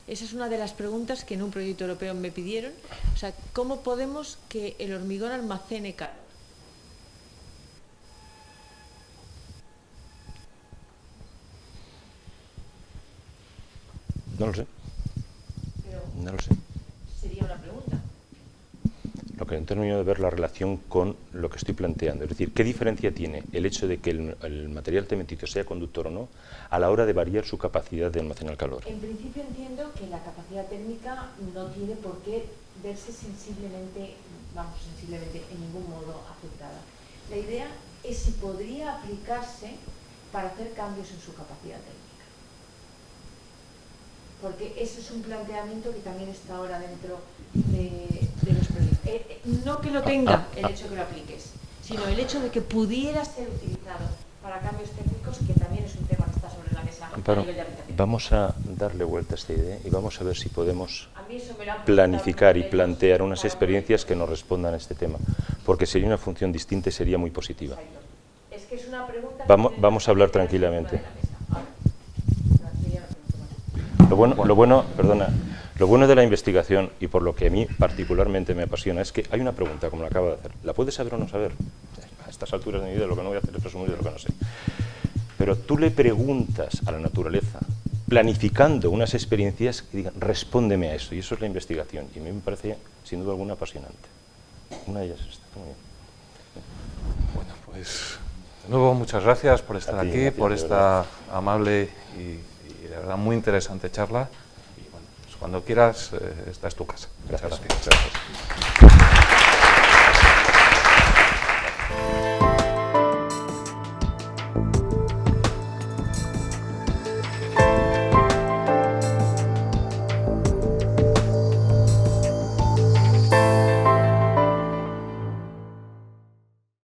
Speaker 3: Esa es una de las preguntas que en un proyecto europeo me pidieron. O sea, ¿cómo podemos que el hormigón almacene calor?
Speaker 2: No lo sé.
Speaker 3: Pero
Speaker 2: no lo sé.
Speaker 3: Sería una pregunta.
Speaker 2: Lo que he terminado de ver la relación con lo que estoy planteando. Es decir, ¿qué diferencia tiene el hecho de que el material cementito sea conductor o no a la hora de variar su capacidad de almacenar calor?
Speaker 3: En principio entiendo que la capacidad térmica no tiene por qué verse sensiblemente en ningún modo afectada. La idea es si podría aplicarse para hacer cambios en su capacidad térmica. Porque eso es un planteamiento que también está ahora dentro de los proyectos. no que lo tenga el hecho de que lo apliques, sino el hecho de que pudiera ser utilizado para cambios técnicos, que también es un tema que está sobre la mesa a nivel de aplicación.
Speaker 2: Vamos a darle vuelta a esta idea y vamos a ver si podemos
Speaker 3: A mí eso me lo han
Speaker 2: planificar y
Speaker 3: preguntado
Speaker 2: plantear unas
Speaker 3: para
Speaker 2: experiencias que nos respondan a este tema, porque sería una función distinta y sería muy positiva.
Speaker 3: Exacto. Es que es una pregunta que
Speaker 2: Vamos a hablar
Speaker 3: tiene que estar
Speaker 2: tranquilamente.
Speaker 3: encima de la mesa. Ahora, sí, ya lo pregunto más.
Speaker 2: Lo bueno de la investigación, y por lo que a mí particularmente me apasiona, es que hay una pregunta, como la acabo de hacer. ¿La puedes saber o no saber? A estas alturas de mi vida lo que no voy a hacer es presumir de lo que no sé. Pero tú le preguntas a la naturaleza, planificando unas experiencias que digan, respóndeme a eso, y eso es la investigación, y a mí me parece, sin duda alguna, apasionante. Una de ellas es esta. Muy bien.
Speaker 1: Bueno, pues de nuevo muchas gracias por estar aquí,
Speaker 2: gracias,
Speaker 1: por
Speaker 2: de
Speaker 1: esta amable y de verdad muy interesante charla. Y bueno, pues cuando quieras, esta es tu casa.
Speaker 2: Gracias.
Speaker 1: Muchas gracias.